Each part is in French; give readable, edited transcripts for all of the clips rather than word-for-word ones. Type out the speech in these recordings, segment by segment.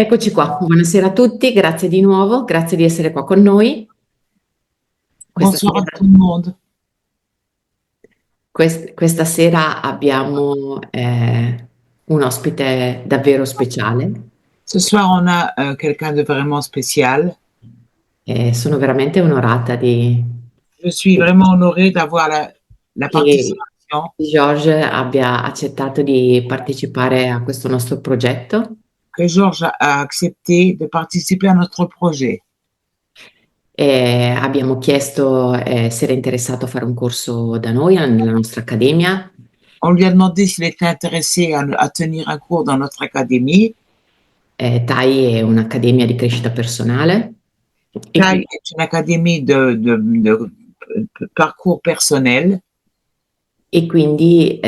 Eccoci qua, buonasera a tutti, grazie di nuovo, grazie di essere qua con noi. Questa Bonsoir à sera, tout le monde. questa sera abbiamo un ospite davvero speciale Ce soir, on a quelqu'un de vraiment spécial. e sono veramente onorata Je suis vraiment honorée d'avoir la che participation, Georges abbia accettato di partecipare a questo nostro progetto. que Georges a accepté de participer à notre projet. Abbiamo chiesto se era interessato a fare un corso da noi, nella nostra accademia. On lui a demandé s'il était intéressé à tenir un cours dans notre académie. TAI è un'accademia di crescita personale e TAI est une académie de parcours personnel. E quindi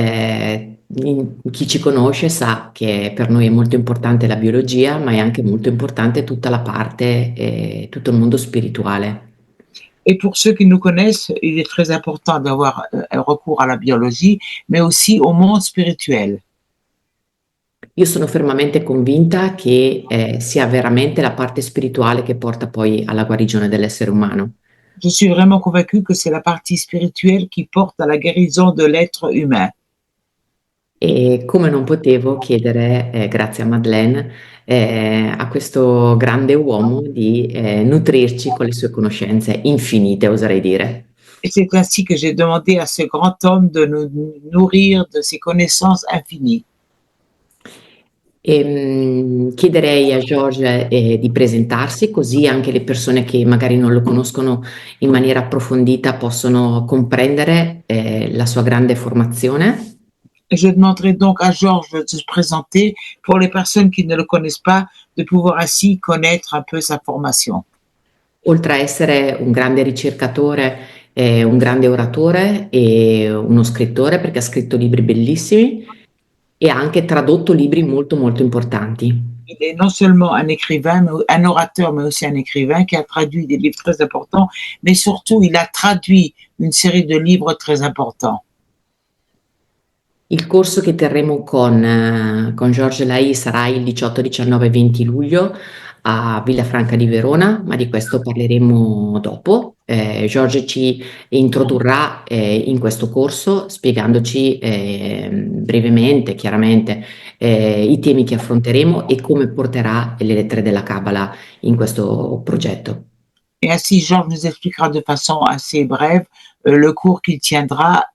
chi ci conosce sa che per noi è molto importante la biologia, ma è anche molto importante tutta la parte, tutto il mondo spirituale. Et pour ceux qui nous connaissent, il est très important d'avoir un recours à la biologie, mais aussi au monde spirituel. Io sono fermamente convinta che sia veramente la parte spirituale che porta poi alla guarigione dell'essere umano. Je suis vraiment convaincue que c'est la partie spirituelle qui porte à la guérison de l'être humain. E come non potevo chiedere, grazie a Madeleine, a questo grande uomo di nutrirci con le sue conoscenze infinite, oserei dire. Et c'est ainsi que j'ai demandé à ce grand homme de nous nourrir de ses connaissances infinies. Chiederei a Georges di presentarsi, così anche le persone che magari non lo conoscono in maniera approfondita possono comprendere la sua grande formazione. Et je demanderai donc à Georges de se présenter pour les personnes qui ne le connaissent pas, de pouvoir ainsi connaître un peu sa formation. Oltre a essere un grande ricercatore, un grande oratore e uno scrittore, perché ha scritto libri bellissimi e ha anche tradotto libri molto molto importanti. Il est non seulement un écrivain, un orateur, mais aussi un écrivain qui a traduit des livres très importants, mais surtout il a traduit une série de livres très importants. Il corso che terremo con Georges Lai sarà il 18, 19 e 20 luglio a Villafranca di Verona, ma di questo parleremo dopo. Georges ci introdurrà in questo corso spiegandoci brevemente, chiaramente, i temi che affronteremo e come porterà le lettere della Kabbalah in questo progetto. Et ainsi, Georges nous expliquera de façon assez brève le cours qu'il tiendra.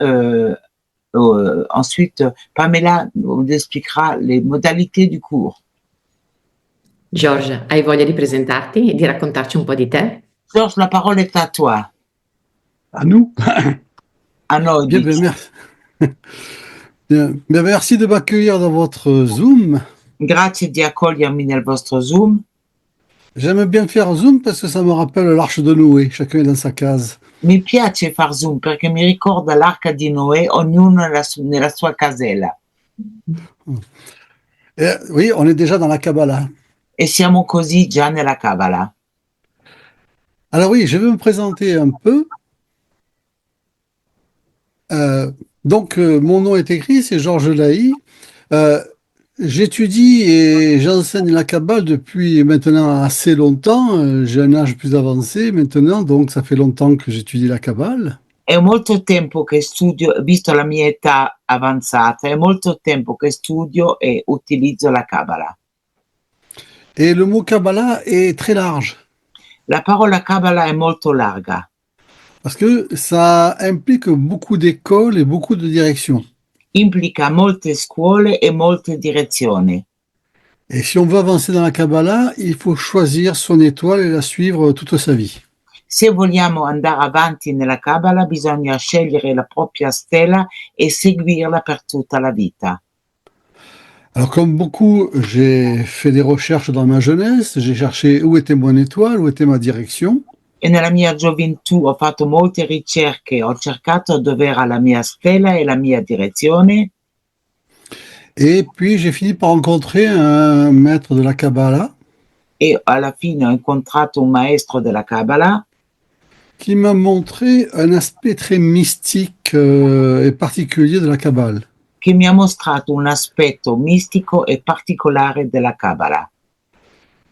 Ensuite, Pamela nous expliquera les modalités du cours. Georges, hai voglia di presentarti e di raccontarci un po' di te? Georges, la parole est à toi. À nous. À noi. Bien, merci. Bien, merci de m'accueillir dans votre Zoom. Grazie di accogliermi nel vostro Zoom. J'aime bien faire Zoom parce que ça me rappelle l'arche de Noé, chacun est dans sa case. Mi piace far Zoom perché mi ricorda l'arca di Noè, ognuno nella sua casella. Oui, on est déjà dans la Kabbalah. E siamo così già nella Kabbalah. Alors oui, je vais me présenter un peu. Mon nom est écrit, c'est Georges Lai. J'étudie et j'enseigne la Kabbale depuis maintenant assez longtemps. J'ai un âge plus avancé maintenant, donc ça fait longtemps que j'étudie la Kabbale. È molto tempo che studio, visto la mia età avanzata, è molto tempo che studio e utilizzo la Kabbalah. Et le mot Kabbalah est très large. La parola Kabbalah è molto larga. Parce que ça implique beaucoup d'écoles et beaucoup de directions. Implica molte scuole e molte direzioni. Et si on veut avancer dans la Kabbalah, il faut choisir son étoile et la suivre toute sa vie. Se vogliamo andare avanti nella Kabbalah, bisogna scegliere la propria stella e seguirla per tutta la vita. Alors comme beaucoup, j'ai fait des recherches dans ma jeunesse, j'ai cherché où était mon étoile, où était ma direction. E nella mia gioventù ho fatto molte ricerche, ho cercato dove era la mia stella e la mia direzione. Et puis j'ai fini par rencontrer un maître de la Kabbalah. E alla fine ho incontrato un maestro della Kabbalah qui m'a montré un aspect très mystique et particulier de la Kabbale. Che mi ha mostrato un aspetto mistico e particolare della Kabbalah.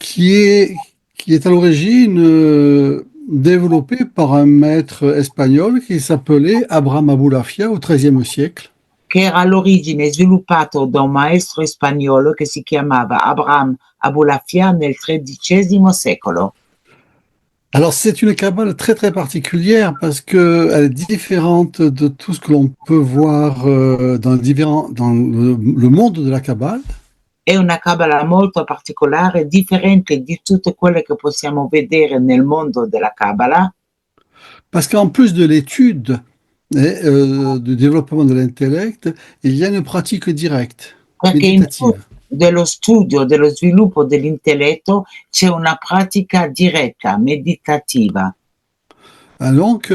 qui est, qui est à l'origine développé par un maître espagnol qui s'appelait Abraham Abulafia au XIIIe siècle. che era all'origine sviluppato da un maestro spagnolo che si chiamava Abraham Abulafia nel XIII secolo. Alors c'est une cabale très très particulière parce que elle est différente de tout ce que l'on peut voir dans le monde de la cabale. È una cabala molto particolare, differente di tutte quelle che possiamo vedere nel mondo della cabala, Parce qu'en plus de l'étude du développement de l'intellect, il y a une pratique directe, perché in più méditative. dello studio, dello sviluppo dell'intelletto c'è una pratica diretta, meditativa. Donc,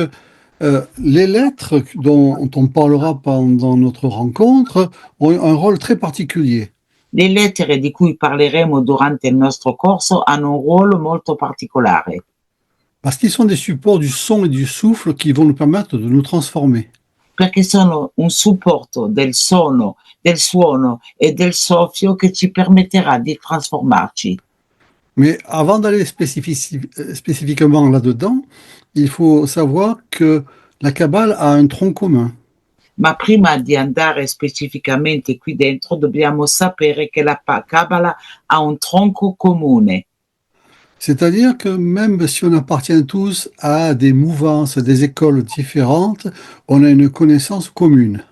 les lettres dont on parlera pendant notre rencontre ont un rôle très particulier. Le lettere di cui parleremo durante il nostro corso hanno un ruolo molto particolare, Parce qu'ils sont des supports du son et du souffle qui vont nous permettre de nous transformer. perché sono un supporto del suono e del soffio che ci permetterà di trasformarci. Mais avant d'aller spécifiquement là-dedans, il faut savoir que la Kabbale a un tronc commun. Ma prima di andare specificamente qui dentro dobbiamo sapere che la Kabbalah ha un tronco comune, C'est-à-dire que même si on appartient tous à des mouvances, des écoles différentes, on a une connaissance commune.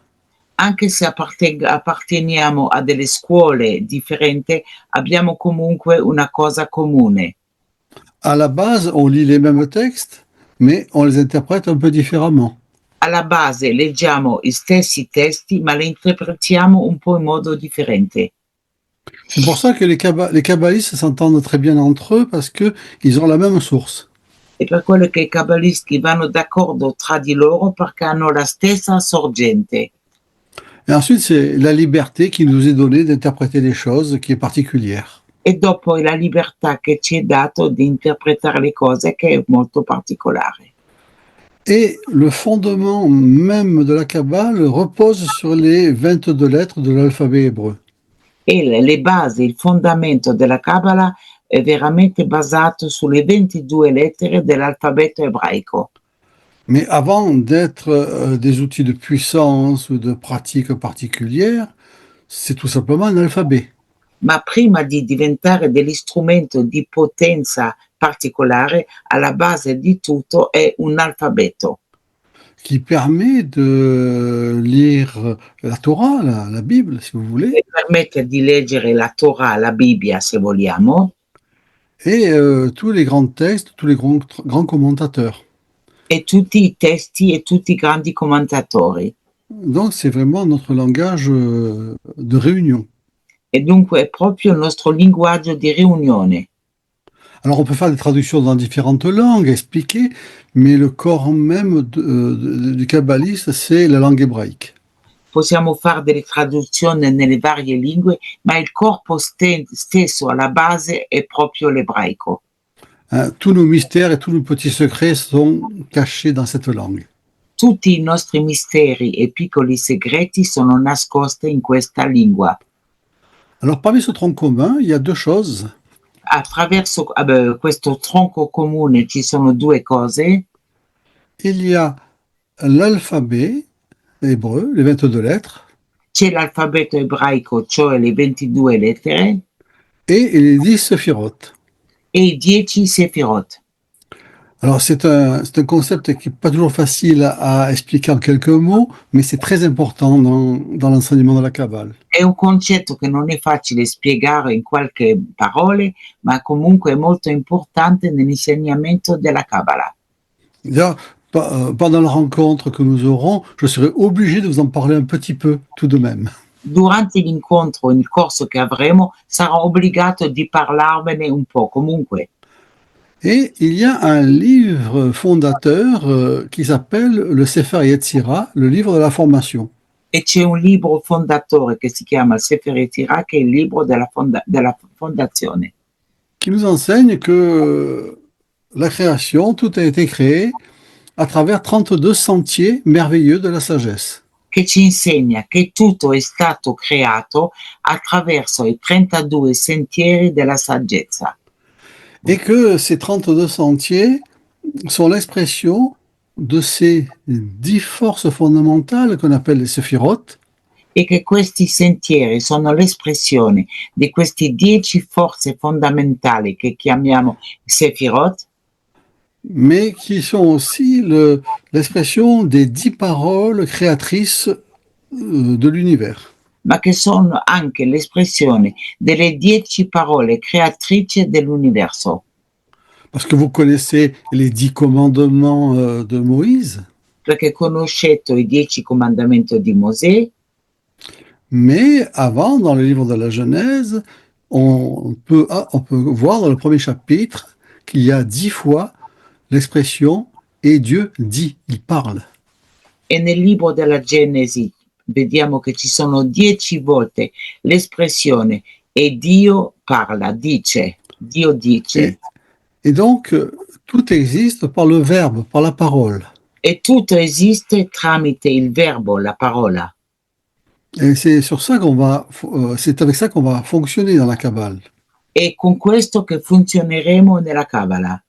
anche se apparteniamo a delle scuole differenti, abbiamo comunque una cosa comune. À la base, on lit les mêmes textes, mais on les interprète un peu différemment. Alla base leggiamo gli stessi testi, ma li interpretiamo un po' in modo differente. C'est pour ça que les kabbalistes s'entendent très bien entre eux parce qu'ils ont la même source. E per quello che i cabalisti vanno d'accordo tra di loro perché hanno la stessa sorgente. Et ensuite, c'est la liberté qui nous est donnée d'interpréter les choses qui est particulière. E dopo è la libertà che ci è dato di interpretare le cose che è molto particolare. Et le fondement même de la Kabbale repose sur les 22 lettres de l'alphabet hébreu. E le basi, il fondamento della Kabbalah è veramente basato sulle 22 lettere dell'alfabeto ebraico. Mais avant d'être des outils de puissance ou de pratique particulière, c'est tout simplement un alphabet. Ma prima di diventare degli strumenti di potenza particolare, alla base di tutto è un alfabeto Qui permet de lire la Torah, la Bible, si vous voulez, che permette di leggere la Torah, la Bibbia se vogliamo, et tous les grands textes, tous les grands commentateurs. e tutti i testi e tutti i grandi commentatori. Donc c'est vraiment notre langage de réunion. E dunque è proprio il nostro linguaggio di riunione. Alors on peut faire des traductions dans différentes langues, expliquer, mais le corps même du kabbaliste, c'est la langue hébraïque. Possiamo fare delle traduzioni nelle varie lingue, ma il corpo stesso alla base è proprio l'ebraico. Tous nos mystères et tous nos petits secrets sont cachés dans cette langue. Tutti i nostri misteri e piccoli segreti sono nascosti in questa lingua. Alors parmi ce tronc commun, il y a deux choses. Attraverso questo tronco comune ci sono due cose. Il y a l'alphabet hébreu, les 22 lettres, C'è l'alfabeto ebraico, cioè le 22 lettere, et les 10 séphirotes. e i 10 sefirot. Alors c'est un concept qui n'est pas toujours facile à expliquer en quelques mots, mais c'est très important dans l'enseignement de la Kabbale. È un concetto che non è facile spiegare in qualche parole, ma comunque è molto importante nell'insegnamento della Kabbalah. D'ailleurs, pendant la rencontre que nous aurons, je serai obligé de vous en parler un petit peu tout de même. Durante l'incontro, il corso che avremo, sarò obbligato di parlarvene un po' comunque. Et il y a un livre fondateur qui s'appelle le Sefer Yetzira, le livre de la formation. E c'è un libro fondatore che si chiama Sefer Yetzirah, che è il libro della fondazione, Qui nous enseigne que la création, tout a été créé à travers 32 sentiers merveilleux de la sagesse. che ci insegna che tutto è stato creato attraverso i 32 sentieri della saggezza. Et que ces 32 sentiers sont l'expression de ces 10 forces fondamentales qu'on appelle les séphirotes, e che questi sentieri sono l'espressione di queste 10 forze fondamentali che chiamiamo Sefirot, mais qui sont aussi l'expression des 10 paroles créatrices de l'univers. ma che sono anche l'espressione delle 10 parole creatrici dell'universo. Parce que vous connaissez les 10 commandements de Moïse, Perché conoscete i 10 comandamenti di Mosè, mais avant, dans le livre de la Genèse, on peut voir dans le premier chapitre qu'il y a 10 fois l'expression «et Dieu dit», il parle. e nel libro della Genesi vediamo che ci sono 10 volte l'espressione e Dio parla, dice, Dio dice. Et donc, tout existe par le verbe, par la parole. E tutto esiste tramite il verbo, la parola. Et c'est sur ça c'est avec ça qu'on va fonctionner dans la Kabbale. È con questo che funzioneremo nella Kabbalah.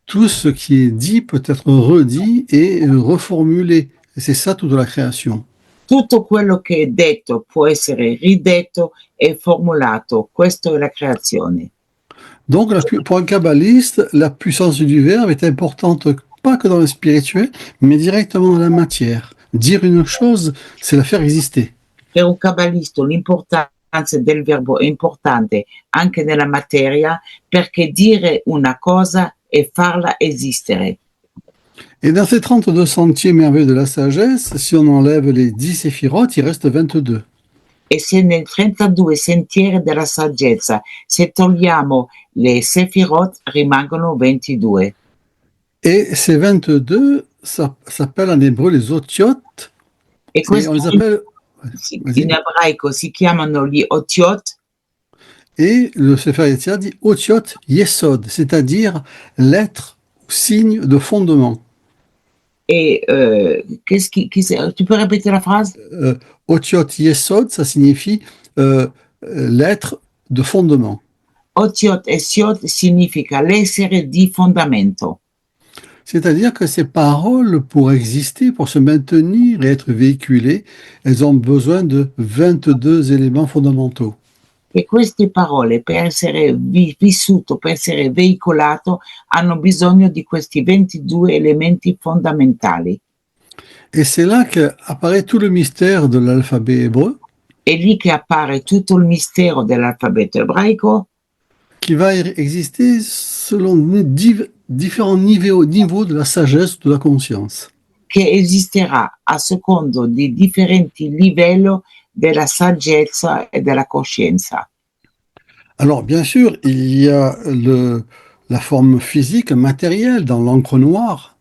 Tout ce qui est dit peut être redit et reformulé. Et c'est ça toute la création. Tutto quello che è detto può essere ridetto e formulato. Questo è la creazione. Donc, pour un kabbaliste, la puissance du verbe est importante pas que dans le spirituel, mais directement dans la matière. Dire une chose, c'est la faire exister. Per un kabbalista l'importanza del verbo è importante anche nella materia perché dire una cosa è farla esistere. Et dans ces 32 sentiers merveilleux de la sagesse, si on enlève les 10 séphirotes, il reste 22. E se nel 32 sentieri della saggezza, se togliamo le Sefirot, rimangono 22. Et ces 22 s'appellent en hébreu les otiot. E Et on les appelle. Vas-y. in ebraico si chiamano gli Otiot, Et le Sefer Yetzirah dit otiot yesod, c'est-à-dire lettre ou signe de fondement. e tu peux répéter la phrase? Otiot yesod, ça signifie lettre de fondement. Otiot e Siot significa l'essere di fondamento. C'est-à-dire que ces paroles, pour exister, pour se maintenir et être véhiculées, elles ont besoin de 22 éléments fondamentaux. E queste parole per essere vissuto, per essere veicolato, hanno bisogno di questi 22 elementi fondamentali. Et c'est là qu'apparaît tout le mystère de l'alphabet hébreu, È lì che appare tutto il mistero dell'alfabeto ebraico, qui va exister selon différents niveaux de la sagesse, de la conscience. che esisterà a secondo di differenti livelli della saggezza e della coscienza. Alors, bien sûr, il y a la forme physique, matérielle, dans l'encre noire,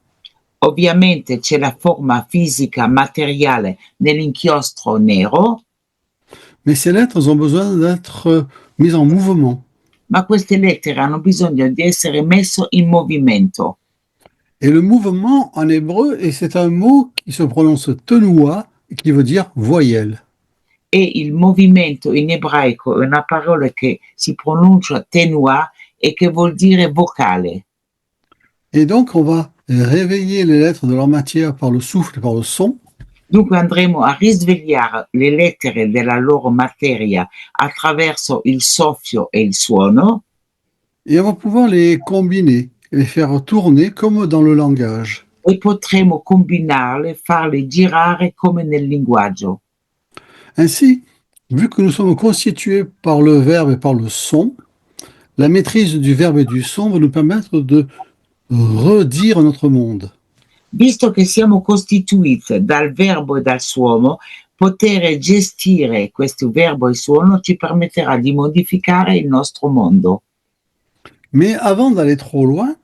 Ovviamente c'è la forma fisica materiale nell'inchiostro nero, mais ces lettres ont besoin d'être mises en mouvement. ma queste lettere hanno bisogno di essere messe in movimento. Et le mouvement en hébreu, et c'est un mot qui se prononce tenoua, qui veut dire voyelle. E il movimento in ebraico è una parola che si pronuncia tenua e che vuol dire vocale. Et donc, on va réveiller les lettres de leur matière par le souffle et par le son. Dunque andremo a risvegliare le lettere della loro materia attraverso il soffio e il suono Et on va pouvoir les combiner, et les faire tourner comme dans le langage. e potremo combinarle, farle girare come nel linguaggio. Ainsi, vu que nous sommes constitués par le verbe et par le son, la maîtrise du verbe et du son va nous permettre de redire notre monde. Visto che siamo costituiti dal verbo e dal suono, poter gestire questo verbo e suono ci permetterà di modificare il nostro mondo. Mais avant d'aller trop loin,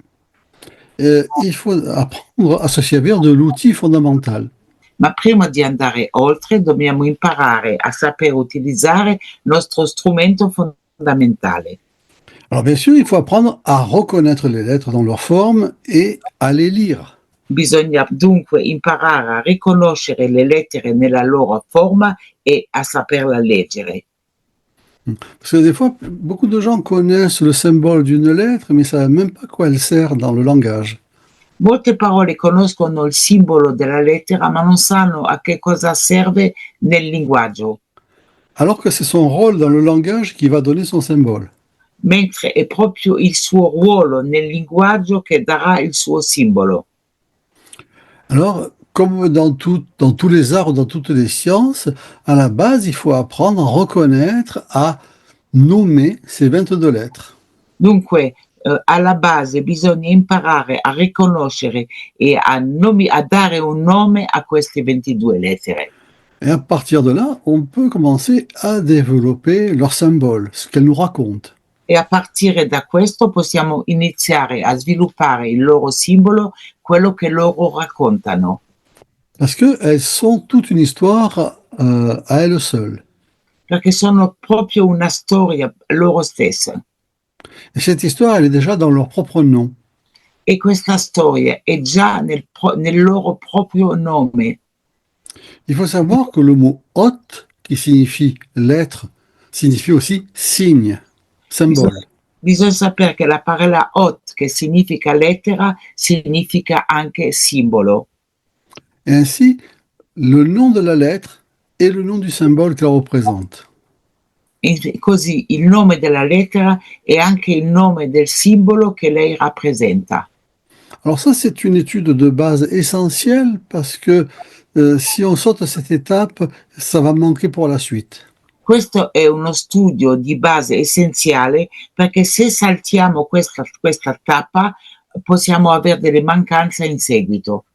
il faut apprendre à se servir de l'outil fondamental. Ma prima di andare oltre dobbiamo imparare a saper utilizzare il nostro strumento fondamentale. Alors bien sûr, il faut apprendre à reconnaître les lettres dans leur forme et à les lire. Bisogna dunque imparare a riconoscere le lettere nella loro forma e a saperla leggere. Parce que des fois, beaucoup de gens connaissent le symbole d'une lettre, mais ne savent même pas à quoi elle sert dans le langage. Molte parole conoscono il simbolo della lettera, ma non sanno a che cosa serve nel linguaggio, Alors que c'est son rôle dans le langage qui va donner son symbole. mentre è proprio il suo ruolo nel linguaggio che darà il suo simbolo. Alors, comme dans tous les arts, dans toutes les sciences, à la base, il faut apprendre à reconnaître, à nommer ces 22 lettres. Dunque, alla base bisogna imparare a riconoscere e a dare un nome a queste 22 lettere. Et à partir de là, on peut commencer à développer leur symbole, ce qu'elles nous racontent. E a partire da questo possiamo iniziare a sviluppare il loro simbolo, quello che loro raccontano, Parce qu'elles sont toute une histoire à elles seules. perché sono proprio una storia loro stesse. Et cette histoire, elle est déjà dans leur propre nom. E questa storia è già nel loro proprio nome. Il faut savoir que le mot hôte, qui signifie lettre, signifie aussi signe, symbole. Bisogna sapere che la parola hot, che significa lettera, significa anche simbolo. Et ainsi, le nom de la lettre est le nom du symbole qu'elle représente. E così il nome della lettera è anche il nome del simbolo che lei rappresenta. Alors ça, c'est une étude de base essentielle parce que si on saute cette étape, ça va manquer pour la suite. Questo è uno studio di base essenziale perché se saltiamo questa tappa possiamo avere delle mancanze in seguito.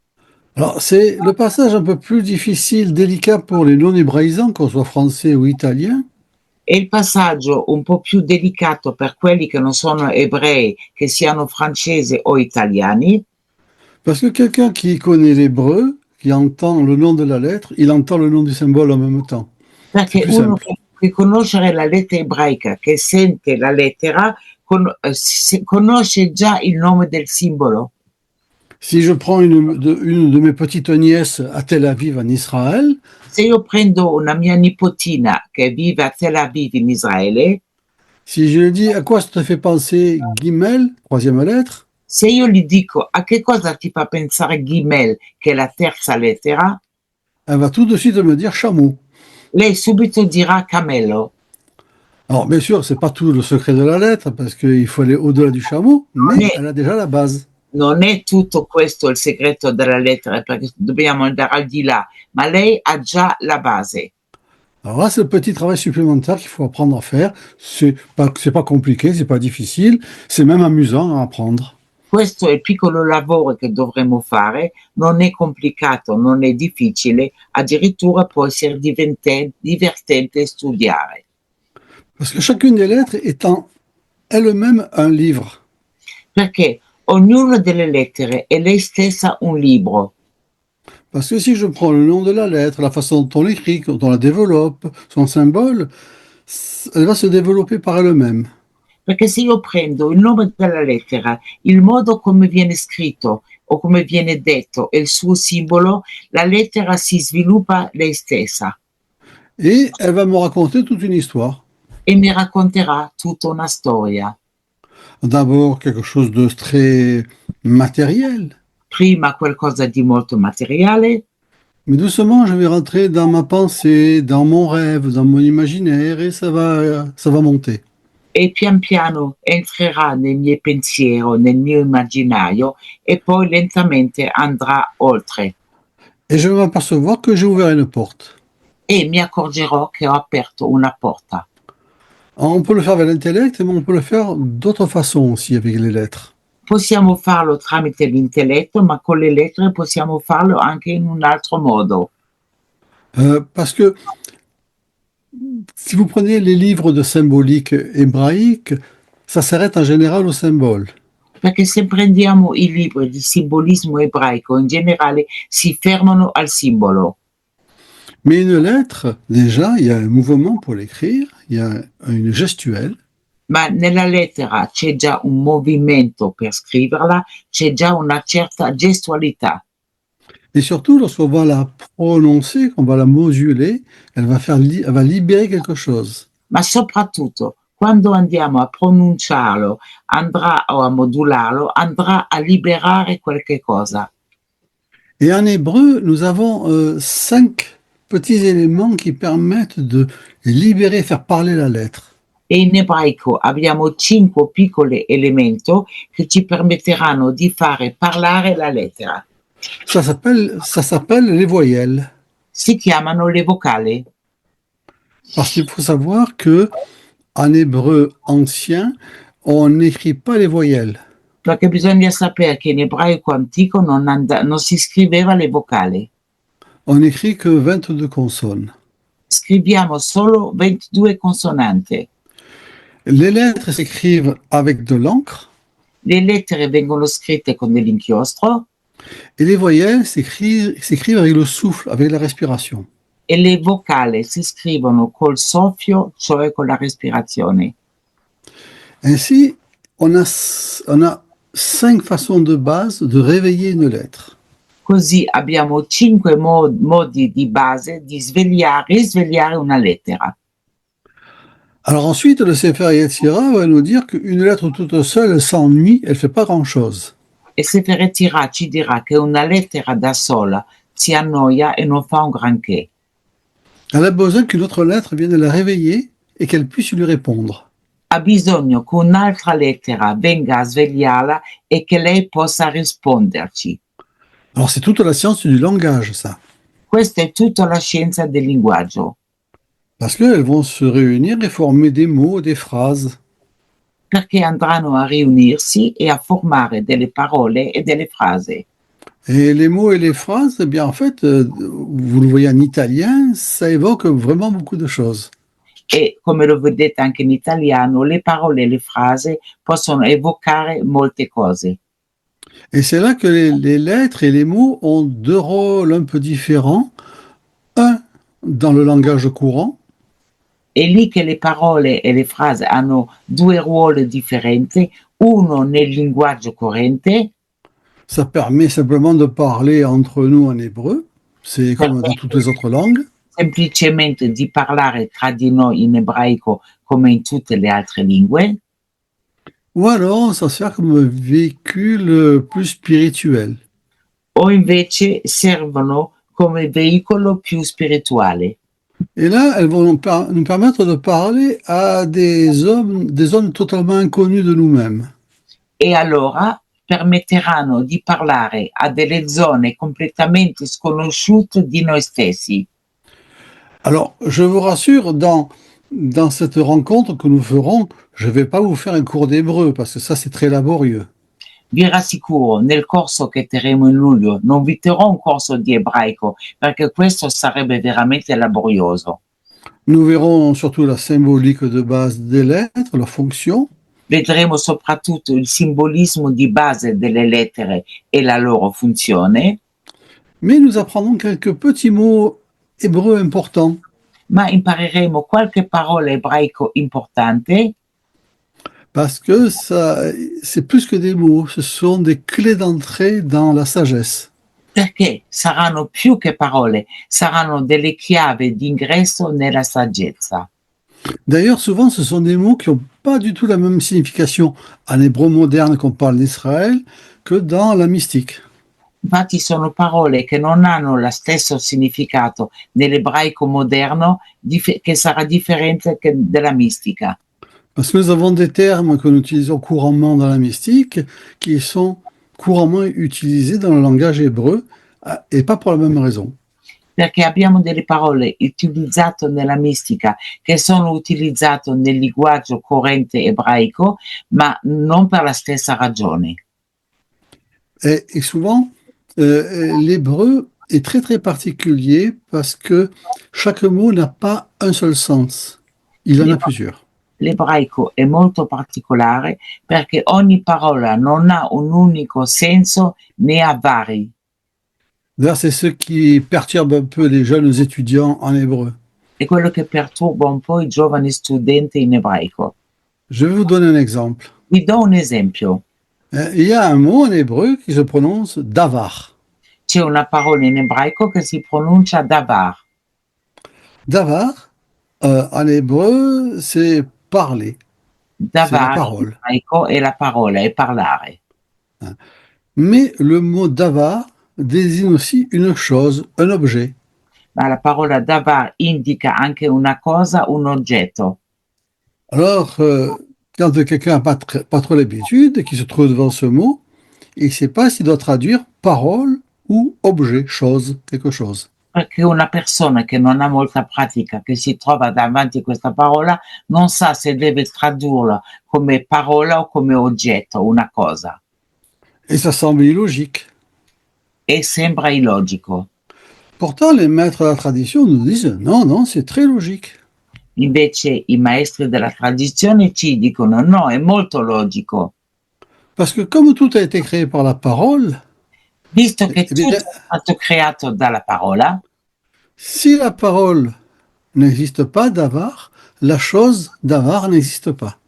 Alors c'est le passage un peu plus difficile, délicat pour les non-hébraïsants, qu'on soit français ou italien, E il passaggio un po' più delicato per quelli che non sono ebrei, che siano francesi o italiani, parce que quelqu'un qui connaît l'hébreu, qui entend le nom de la lettre, il entend le nom du symbole en même temps. C'est perché plus uno simple. che conoscere la lettera ebraica, che sente la lettera, conosce già il nome del simbolo. Si je prends une de mes petites nièces à Tel Aviv, en Israël, Se io prendo una mia nipotina che vive a Tel Aviv in Israele, si je lui dis à quoi ça te fait penser Gimel, troisième lettre, se io gli dico a che cosa ti fa pensare Gimel, che è la terza lettera, elle va tout de suite me dire chameau. lei subito dirà cammello. Alors bien sûr, c'est pas tout le secret de la lettre, parce qu'il faut aller au-delà du chameau, mais elle a déjà la base. Non è tutto questo il segreto della lettera, perché dobbiamo andare al di là, ma lei ha già la base. Alors là, c'est le petit travail supplémentaire qu'il faut apprendre à faire. C'est pas compliqué, c'est pas difficile, c'est même amusant à apprendre. Questo è il piccolo lavoro che dovremo fare, non è complicato, non è difficile, addirittura può essere divertente studiare. Parce que chacune des lettres est en elle-même un livre. Perché ognuna delle lettere è lei stessa un libro. Parce que si je prends le nom de la lettre, la façon dont on l'écrit, dont on la développe, son symbole, elle va se développer par elle-même. Perché se io prendo il nome della lettera, il modo come viene scritto o come viene detto e il suo simbolo, la lettera si sviluppa lei stessa Et elle va me raconter toute une histoire. e mi racconterà tutta una storia. D'abord quelque chose de très matériel, Prima qualcosa di molto materiale, mais doucement je vais rentrer dans ma pensée, dans mon rêve, dans mon imaginaire et ça va monter. e pian piano entrerà nel mio pensiero, nel mio immaginario e poi lentamente andrà oltre. Et je vais m'apercevoir que j'ai ouvert une porte. E mi accorgerò che ho aperto una porta. On peut le faire avec l'intellect, mais on peut le faire d'autres façons aussi avec les lettres. Possiamo farlo tramite l'intelletto, ma con le lettere possiamo farlo anche in un altro modo. Parce que si vous prenez les livres de symbolique hébraïque, ça s'arrête en général au symbole. Perché se prendiamo i libri di simbolismo ebraico in generale si fermano al simbolo. Mais une lettre, déjà, il y a un mouvement pour l'écrire, il y a une gestuelle, Ma nella lettera c'è già un movimento per scriverla, c'è già una certa gestualità. et surtout, lorsqu'on va la prononcer, qu'on va la moduler, elle va libérer quelque chose. ma soprattutto quando andiamo a pronunciarlo o a modularlo, andrà a liberare qualche cosa. Et en hébreu, nous avons 5 petits éléments qui permettent de libérer, faire parler la lettre. E in ebraico abbiamo 5 piccoli elementi che ci permetteranno di fare parlare la lettera. Ça s'appelle les voyelles. Si chiamano le vocali. Parce qu'il faut savoir que en hébreu ancien, on n'écrit pas les voyelles. Perché bisogna sapere che in ebraico antico non si scriveva le vocali. On n'écrit que 22 consonnes. Scriviamo solo 22 consonanti. Les lettres s'écrivent avec de l'encre Le lettere vengono scritte con dell'inchiostro et les voyelles s'écrivent avec le souffle, avec la respiration. e le vocali si scrivono col soffio, cioè con la respirazione. Ainsi, on a 5 façons de base de réveiller une lettre. Così abbiamo 5 modi di base di risvegliare una lettera. Alors ensuite, le Sefer Yetzira va nous dire qu'une lettre toute seule, sans nuit, elle ne fait pas grand-chose. E Sefer Yetzirah ci dirà che una lettera da sola si annoia e non fa un granché. Elle a besoin qu'une autre lettre vienne la réveiller et qu'elle puisse lui répondre. Ha bisogno che un'altra lettera venga a svegliarla e che lei possa risponderci. Alors c'est toute la science du langage, ça. Questa è tutta la scienza del linguaggio, Parce qu'elles vont se réunir et former des mots, des phrases. perché andranno a riunirsi e a formare delle parole e delle frasi. Et les mots et les phrases, eh bien en fait, vous le voyez en italien, ça évoque vraiment beaucoup de choses. E come lo vedete anche in italiano, le parole e le frasi possono evocare molte cose. Et c'est là que les lettres et les mots ont 2 rôles un peu différents. Un, dans le langage courant, È lì che le parole e le frasi hanno 2 ruoli differenti, uno nel linguaggio corrente, ça permet simplement de parler entre nous en hébreu. C'est comme dans toutes les autres langues. semplicemente di parlare tra di noi in ebraico come in tutte le altre lingue, Ou alors, ça sert comme véhicule plus spirituel. o invece servono come veicolo più spirituale. Et là, elles vont nous permettre de parler à des zones totalement inconnues de nous-mêmes. E allora permetteranno di parlare a delle zone completamente sconosciute di noi stessi. Alors, je vous rassure, dans cette rencontre que nous ferons, je ne vais pas vous faire un cours d'hébreu, parce que ça, c'est très laborieux. Vi rassicuro, nel corso che terremo in luglio non vi terrò un corso di ebraico, perché questo sarebbe veramente laborioso. Nous verrons surtout la symbolique de base des lettres, leur fonction, Vedremo soprattutto il simbolismo di base delle lettere e la loro funzione, mais nous apprendrons quelques petits mots hébreux importants. ma impareremo qualche parola ebraico importante, Parce que ça, c'est plus que des mots, ce sont des clés d'entrée dans la sagesse. perché saranno più che parole, saranno delle chiavi d'ingresso nella saggezza. D'ailleurs, souvent, ce sont des mots qui n'ont pas du tout la même signification en hébreu moderne qu'on parle d'Israël que dans la mystique. Infatti sono parole che non hanno lo stesso significato nell'ebraico moderno, che sarà differente che della mistica. Parce que nous avons des termes que nous utilisons couramment dans la mystique qui sont couramment utilisés dans le langage hébreu et pas pour la même raison. Perché abbiamo delle parole utilizzate nella mistica che sono utilizzate nel linguaggio corrente ebraico, ma non per la stessa ragione. Et souvent, l'hébreu est très très particulier parce que chaque mot n'a pas un seul sens. Il en a plusieurs. L'ebraico è molto particolare perché ogni parola non ha un unico senso né ha vari. D'ailleurs, c'est ce qui perturbe un peu les jeunes étudiants en hébreu. È quello che perturba un po' i giovani studenti in ebraico. Je vais vous donner un exemple. Vi do un esempio. Il y a un mot en hébreu qui se prononce davar. C'è una parola in ebraico che si pronuncia davar. Davar, En hébreu, c'est parler, c'est la Davar in parole. ebraico è la parola, è parlare. Hein. Mais le mot davar désigne aussi une chose, un objet. Ma la parola davar indica anche una cosa, un oggetto. Alors, quand quelqu'un n'a pas trop l'habitude, qui se trouve devant ce mot, il ne sait pas s'il doit traduire parole ou objet, chose, quelque chose. Perché una persona che non ha molta pratica, che si trova davanti a questa parola, non sa se deve tradurla come parola o come oggetto, una cosa. Et ça semble illogique. E sembra illogico. Pourtant, les maîtres de la tradition nous disent non, non, c'est très logique. Invece i maestri della tradizione ci dicono no, è molto logico. Parce que comme tout a été créé par la parole, Visto che eh bien, tutto è stato creato dalla parola, si la parole n'existe pas d'avar, la chose d'avar n'existe pas.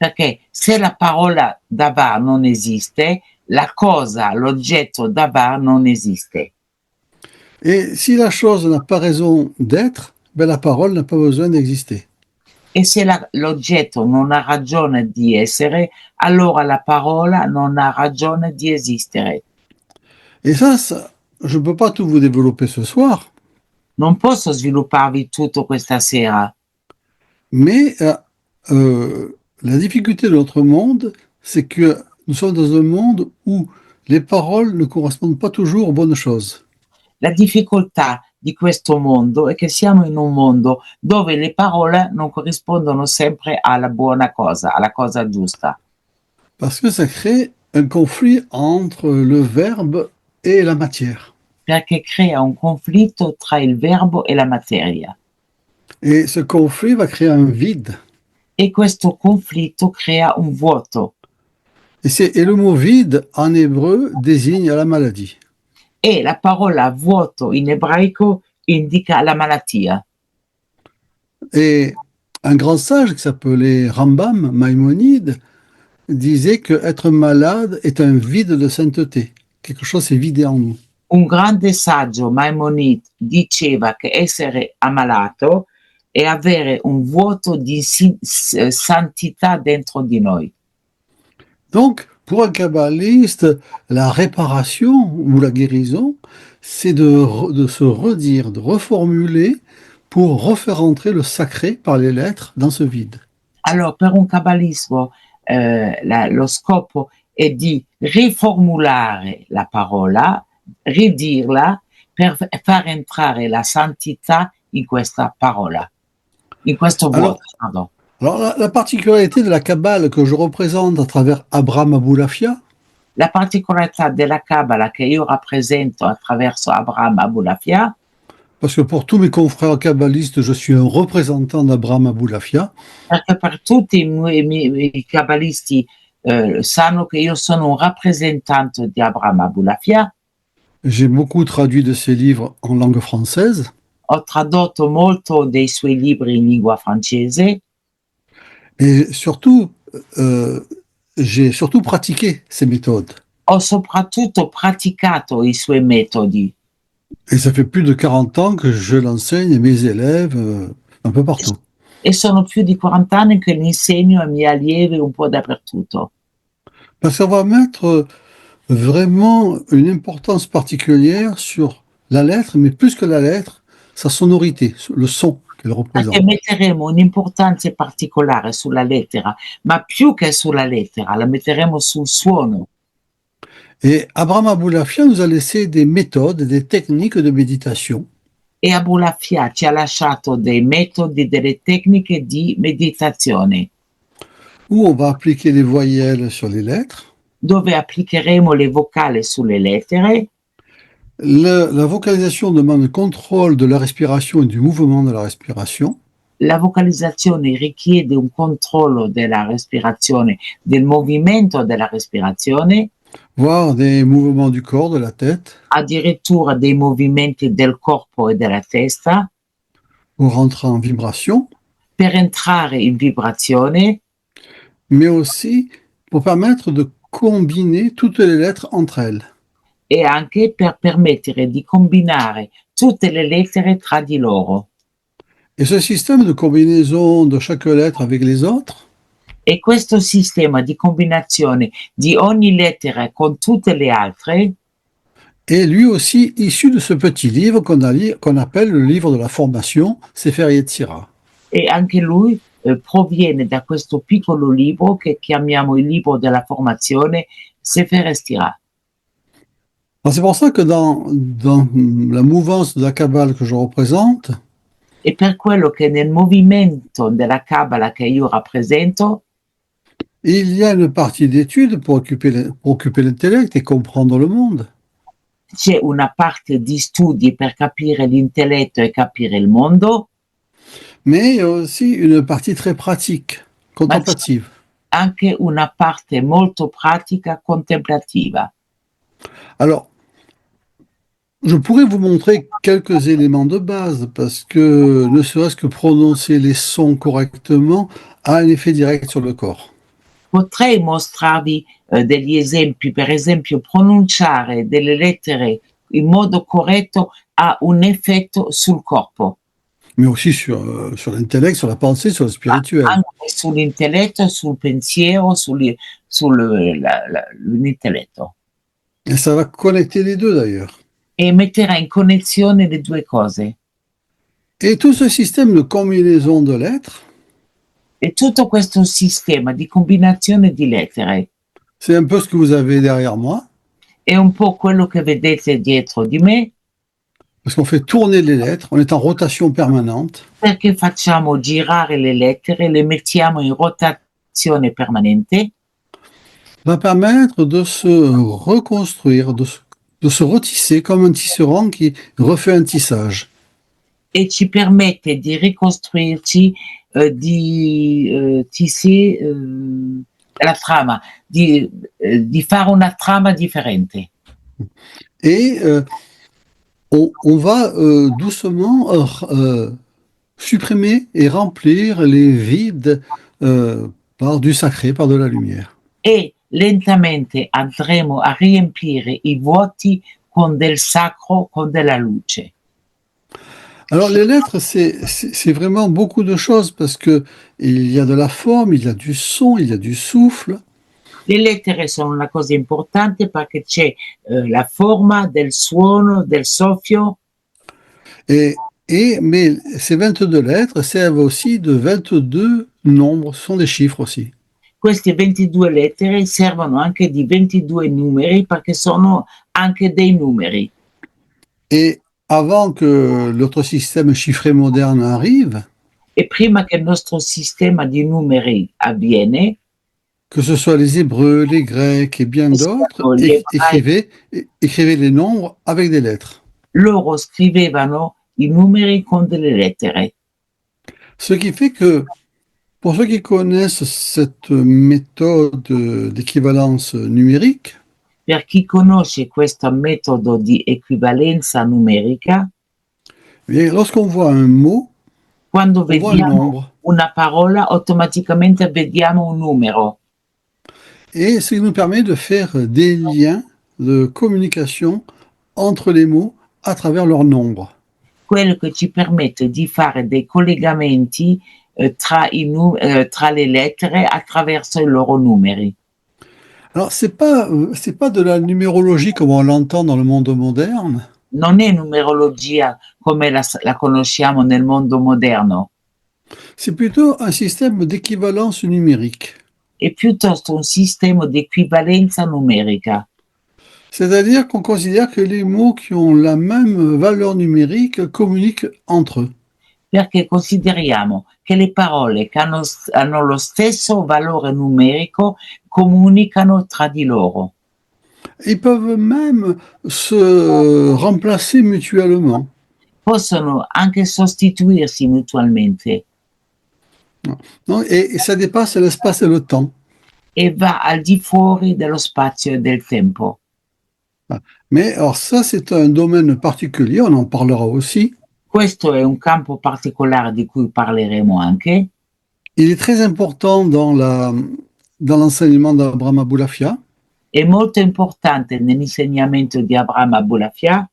perché se la parola davar non esiste, la cosa, l'oggetto davar non esiste. Et si la chose n'a pas raison d'être, ben la parole n'a pas besoin d'exister. E se l'oggetto non ha ragione di essere, allora la parola non ha ragione di esistere. Et ça, je ne peux pas tout vous développer ce soir, Non posso svilupparvi tutto questa sera, mais la difficulté de notre monde, c'est que nous sommes dans un monde où les paroles ne correspondent pas toujours aux bonnes choses. la difficoltà di questo mondo è che siamo in un mondo dove le parole non corrispondono sempre alla buona cosa, alla cosa giusta, Parce que ça crée un conflit entre le verbe et la matière. perché crea un conflitto tra il verbo e la materia. Et ce conflit va créer un vide. E questo conflitto crea un vuoto. Et le mot vide en hébreu désigne la maladie. E la parola vuoto in ebraico indica la malattia. Et un grand sage qui s'appelait Rambam, Maïmonide, disait que être malade est un vide de sainteté. Quelque chose s'est vidé en nous. Un grande saggio, Maimonide, diceva che essere ammalato è avere un vuoto di santità dentro di noi. Donc, pour un kabbaliste, la réparation ou la guérison, c'est de se redire, de reformuler pour refaire entrer le sacré par les lettres dans ce vide. Allora, per un cabalismo, lo scopo è di riformulare la parola, ridirla, per far entrare la santità in questa parola, in questo vuoto. Alors la particularité de la Kabbale que je représente à travers Abraham Aboulafia, la particolarità della Kabbalah che io rappresento attraverso Abraham Aboulafia, parce que pour tous mes confrères kabbalistes, je suis un représentant d'Abraham Aboulafia. Perché per tutti i kabbalisti sanno che io sono un rappresentante di Abraham Aboulafia. J'ai beaucoup traduit de ses livres en langue française. Ho tradotto molto dei suoi libri in lingua francese. Et surtout, j'ai surtout pratiqué ces méthodes. Ho soprattutto praticato i suoi metodi. Et ça fait plus de 40 ans que je l'enseigne à mes élèves un peu partout. E sono più di 40 anni che l'insegno ai miei allievi un po' dappertutto. Parce qu'on va mettre vraiment une importance particulière sur la lettre, mais plus que la lettre, sa sonorité, le son qu'elle représente. Perché metteremo un'importanza particolare sulla lettera, ma più che sulla lettera, la metteremo sul suono. Et Abraham Aboulafia nous a laissé des méthodes, des techniques de méditation. E Aboulafia ci ha lasciato dei metodi, delle tecniche di meditazione. Où on va appliquer les voyelles sur les lettres. Dove applicheremo le vocali sulle lettere. La vocalisation demande un contrôle de la respiration et du mouvement de la respiration. La vocalizzazione richiede un controllo della respirazione, del movimento della respirazione. Voire des mouvements du corps, de la tête. Addirittura dei movimenti del corpo e della testa. Pour rentrer en vibration. Per entrare in vibrazione. Mais aussi pour permettre de combiner toutes les lettres entre elles. E anche per permettere di combinare tutte le lettere tra di loro. Et ce système de combinaison de chaque lettre avec les autres, E questo sistema di combinazione di ogni lettera con tutte le altre est lui aussi issu de ce petit livre qu'on appelle le livre de la formation, Sefer Yetzirah. e anche lui proviene da questo piccolo libro che chiamiamo il libro della formazione Sefer Estirah. Alors c'est pour ça que dans la mouvance de la Kabbale que je représente, E per quello che nel movimento della Kabbalah che io rappresento il y a une partie d'études pour occuper l'intellect et comprendre le monde. c'è una parte di studi per capire l'intelletto e capire il mondo, Mais il y a aussi une partie très pratique, contemplative. anche una parte molto pratica contemplativa. Alors, je pourrais vous montrer quelques éléments de base parce que ne serait-ce que prononcer les sons correctement a un effet direct sur le corps. Potrei mostrarvi degli esempi, per esempio pronunciare delle lettere in modo corretto ha un effetto sul corpo, Mais aussi sur l'intellect, sur la pensée, sur le spirituel. anche sull'intelletto, sul pensiero, sull'intelletto. Et ça va connecter les deux d'ailleurs. E metterà in connessione le due cose. Et tout ce système de combinaison de lettres, E tutto questo sistema di combinazione di lettere c'est un peu ce que vous avez derrière moi, è un po' quello che vedete dietro di me, parce qu'on fait tourner les lettres, on est en rotation permanente. perché facciamo girare le lettere, le mettiamo in rotazione permanente, Va permettre de se reconstruire, de se retisser comme un tisserand qui refait un tissage. e ci permette di ricostruirci, di tisser la trama, di fare una trama differente. Et on va doucement supprimer et remplir les vides par du sacré, par de la lumière. E lentamente andremo a riempire i vuoti con del sacro, con della luce. Alors les lettres, c'est vraiment beaucoup de choses parce que il y a de la forme, il y a du son, il y a du souffle. Le lettere sono una cosa importante perché c'è la forma del suono, del soffio, Mais ces 22 lettres servent aussi de 22 nombres, ce sont des chiffres aussi. queste 22 lettere servono anche di 22 numeri perché sono anche dei numeri. Et avant que notre système chiffré moderne arrive, E prima che il nostro sistema di numeri avviene, que ce soit les Hébreux, les Grecs et bien d'autres, gli ebrei, écrivaient les nombres avec des lettres. loro scrivevano i numeri con delle lettere. Ce qui fait que, pour ceux qui connaissent cette méthode d'équivalence numérique, Per chi conosce questo metodo di equivalenza numerica, eh bien, lorsqu'on voit un mot, quando on voit un vediamo nombre. una parola, automaticamente vediamo un numero. Et ce qui nous permet de faire des liens de communication entre les mots à travers leur nombre. Quello che ci permette di fare dei collegamenti tra le lettere attraverso i loro numeri. Alors, c'est pas de la numérologie comme on l'entend dans le monde moderne, Non è numerologia come la conosciamo nel mondo moderno, c'est plutôt un système d'équivalence numérique. è piuttosto un sistema di equivalenza numerica. C'est-à-dire qu'on considère que les mots qui ont la même valeur numérique communiquent entre eux. Perché consideriamo che le parole che hanno lo stesso valore numerico comunicano tra di loro. Ils peuvent même se remplacer mutuellement. Possono anche sostituirsi mutualmente Non, et ça dépasse l'espace et le temps. e va al di fuori dello spazio e del tempo. Mais alors ça, c'est un domaine particulier, on en parlera aussi. Questo è un campo particolare di cui parleremo anche. Il est très important dans l'enseignement d'Abraham Aboulafia, È molto importante nell'insegnamento di Abraham Abulafia,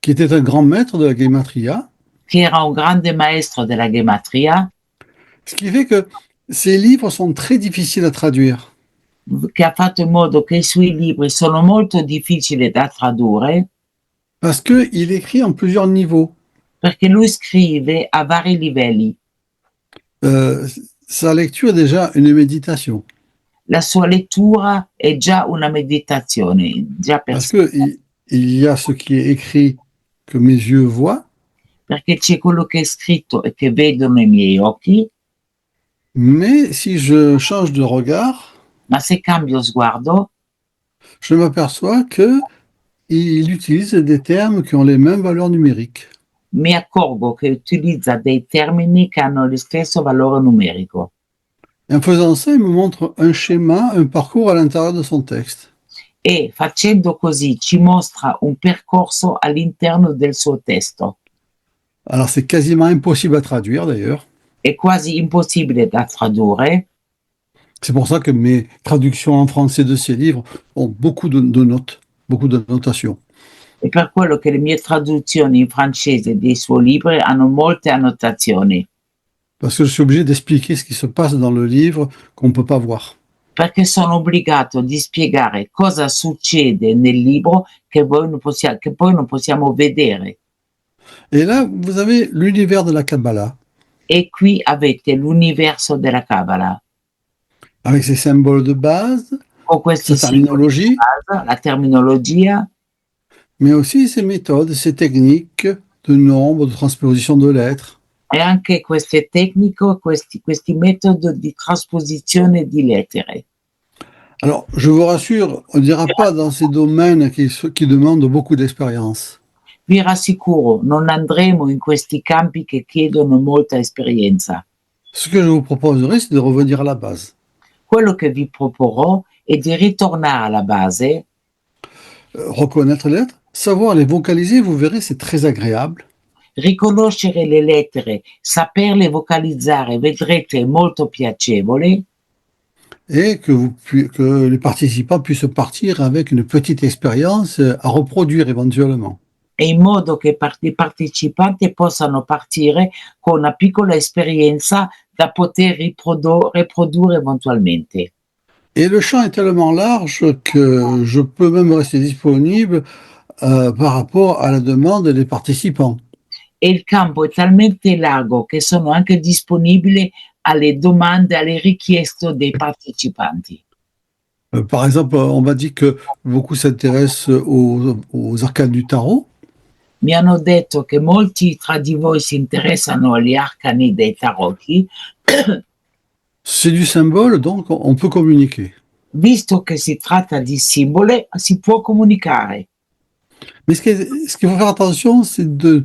qui était un grand maître de la Gematria. che era un grande maestro della gematria, Ce qui fait que ces livres sont très difficiles à traduire. che ha fatto in modo che i suoi libri sono molto difficili da tradurre, Parce qu'il écrit en plusieurs niveaux. perché lui scrive a vari livelli. Euh, Sa lecture est déjà une méditation. La sua lettura è già una meditazione, già per Parce sé, il y a ce qui est écrit que mes yeux voient, perché c'è quello che è scritto e che vedono i miei occhi, mais si je change de regard, ma se cambio sguardo je m'aperçois que il utilise des termes qui ont les mêmes valeurs numériques. mi accorgo che utilizza dei termini che hanno lo stesso valore numerico. Et en faisant ça, il me montre un schéma, un parcours à l'intérieur de son texte. E facendo così ci mostra un percorso all'interno del suo testo. Alors c'est quasiment impossible à traduire d'ailleurs. È quasi impossibile da tradurre, C'est pour ça que mes traductions en français de ces livres ont beaucoup de notes, beaucoup de notations. è per quello che le mie traduzioni in francese dei suoi libri hanno molte annotazioni, Parce que je suis obligé d'expliquer ce qui se passe dans le livre qu'on ne peut pas voir. perché sono obbligato di spiegare cosa succede nel libro che poi non possiamo vedere. Et là, vous avez l'univers de la Kabbalah, E qui avete l'universo della Kabbalah, avec ses symboles de base, con questi sa simboli di terminologie, base, la terminologia, mais aussi ses méthodes, ses techniques de nombre, de transposition de lettres. e anche queste tecniche, questi metodi di trasposizione di lettere. Alors, je vous rassure, on ne dira pas dans ces domaines qui demandent beaucoup d'expérience. Vi rassicuro, non andremo in questi campi che chiedono molta esperienza. Ce que je vous proposerai, c'est de revenir à la base. Quello che vi proporrò è di ritornare alla base, Reconnaître les lettres, savoir les vocaliser, vous verrez, c'est très agréable. riconoscere le lettere, saperle vocalizzare, vedrete è molto piacevole, Et que les participants puissent partir avec une petite expérience à reproduire éventuellement. e in modo che i partecipanti possano partire con una piccola esperienza da poter riprodurre eventualmente. Et le champ est tellement large que je peux même rester disponible par rapport à la demande des participants. E il campo è talmente largo che sono anche disponibili alle domande, alle richieste dei partecipanti. Par exemple, on m'a dit que beaucoup s'intéressent aux arcanes du tarot. Mi hanno detto che molti tra di voi si interessano agli arcani dei tarocchi, C'est du symbole, donc on peut communiquer. visto che si tratta di simbole, si può comunicare. Mais ce qu'il faut faire attention, c'est de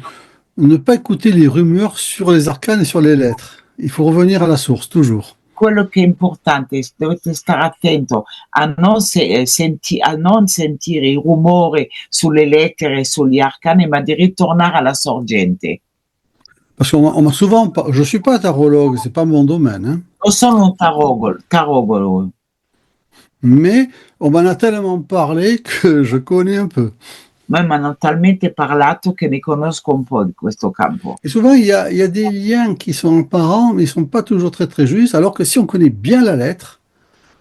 ne pas écouter les rumeurs sur les arcanes et sur les lettres. Il faut revenir à la source, toujours. Quello che è importante, dovete stare attento a non sentire i rumori sulle lettere e sugli arcani, ma di ritornare alla sorgente. Parce on m'a souvent... Je ne suis pas tarologue, c'est pas mon domaine, hein, Non sono un tarogolo, mais on m'en a tellement parlé que je connais un peu. ma mi hanno talmente parlato che ne conosco un po' di questo campo. Et souvent, il y a des liens qui sont apparents, mais ils ne sont pas toujours très très justes, alors que si on connaît bien la lettre,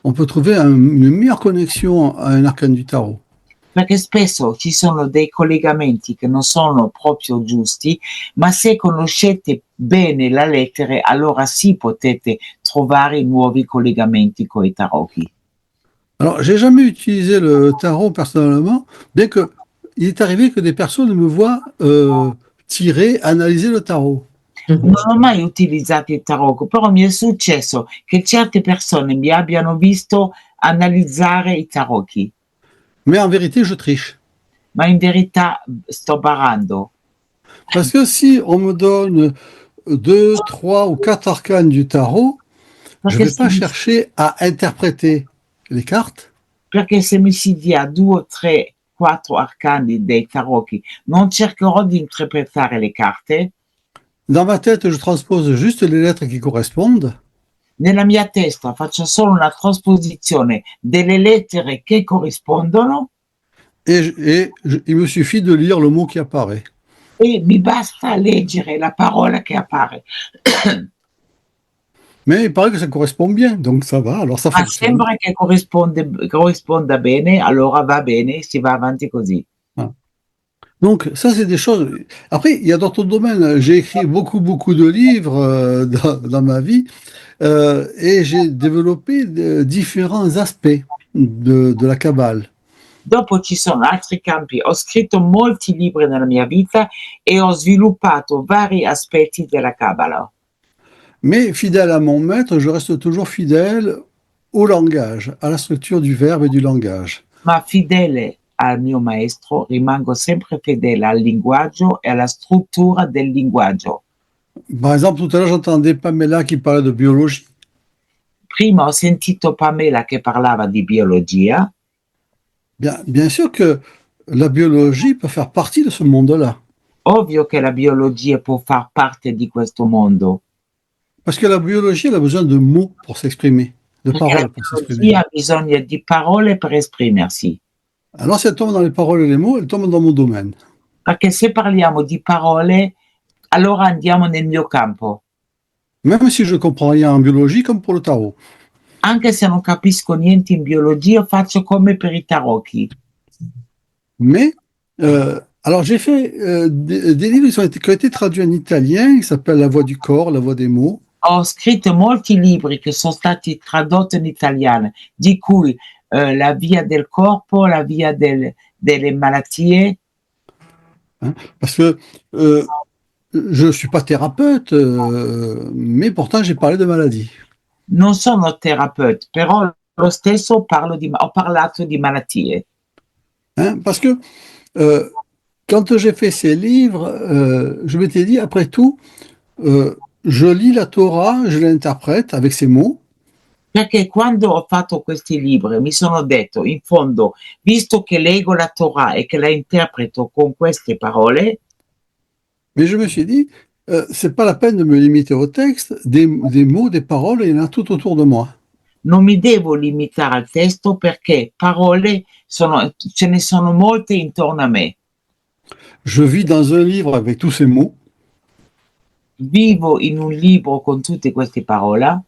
on peut trouver une meilleure connexion à un arcane du tarot. Perché spesso ci sono dei collegamenti che non sono proprio giusti, ma se conoscete bene la lettera, allora sì potete trovare nuovi collegamenti con i tarocchi. Alors, j'ai jamais utilisé le tarot personnellement, bien que il est arrivé que des personnes me voient tirer, analyser le tarot. Non ho mai utilizzato il tarocco, però mi è successo che certe persone mi abbiano visto analizzare i tarocchi, Mais en vérité, je triche. ma in verità sto barando. Parce que si on me donne 2, 3 ou 4 arcanes du tarot, je ne Perché vais pas chercher à interpréter les cartes, perché se mi si dia 2, 3, 4 arcani dei tarocchi, non cercherò di interpretare le carte. dans ma tête, je transpose juste les lettres qui correspondent. Nella mia testa faccio solo una trasposizione delle lettere che corrispondono Il me suffit de lire le mot qui apparaît. e mi basta leggere la parola che appare. Mais il paraît que ça correspond bien, donc ça va, alors ça Ma fonctionne. sembra che corrisponda bene, allora va bene, si va avanti così. Voilà. Donc ça, c'est des choses. Après, il y a d'autres domaines. J'ai écrit beaucoup, beaucoup de livres dans ma vie et j'ai développé différents aspects de la Kabbale. Dopo ci sono altri campi. Ho scritto molti libri nella mia vita e ho sviluppato vari aspetti della Kabbalah. Mais fidèle à mon maître, je reste toujours fidèle au langage, à la structure du verbe et du langage. Ma fidele al mio maestro, rimango sempre fedele al linguaggio e alla struttura del linguaggio. Par exemple, tout à l'heure, j'entendais Pamela qui parlait de biologie. Prima ho sentito Pamela che parlava di biologia. Bien sûr que la biologie peut faire partie de ce monde-là. Ovvio che la biologia può far parte di questo mondo, Parce que la biologie, elle a besoin de mots pour s'exprimer, de perché la paroles pour s'exprimer. biologia ha bisogno di parole per esprimersi. Alors, si elle tombe dans les paroles et les mots, elle tombe dans mon domaine. Perché se parliamo di parole, allora andiamo nel mio campo. Même si je comprends rien en biologie, comme pour le tarot. Anche se non capisco niente in biologia, faccio come per i tarocchi. Mais, alors j'ai fait des livres qui ont été traduits en italien, qui s'appellent La voix du corps, La voix des mots. Ho scritto molti libri che sono stati tradotti in italiano, di cui La via del corpo, La via delle malattie. Hein, parce que je ne suis pas thérapeute, mais pourtant j'ai parlé de maladie. Non sono terapeuta, però lo stesso ho parlato di malattie. Hein, parce que quand j'ai fait ces livres, je m'étais dit, après tout, je lis la Torah, je l'interprète avec ses mots. Perché quando ho fatto questi libri mi sono detto, in fondo, visto che leggo la Torah e che la interpreto con queste parole, Mais je me suis dit, c'est pas la peine de me limiter au texte, des mots, des paroles, il y en a tout autour de moi. non mi devo limitare al testo perché parole ce ne sono molte intorno a me. Je vis dans un livre avec tous ces mots. Vivo in un libro con tutte queste parole.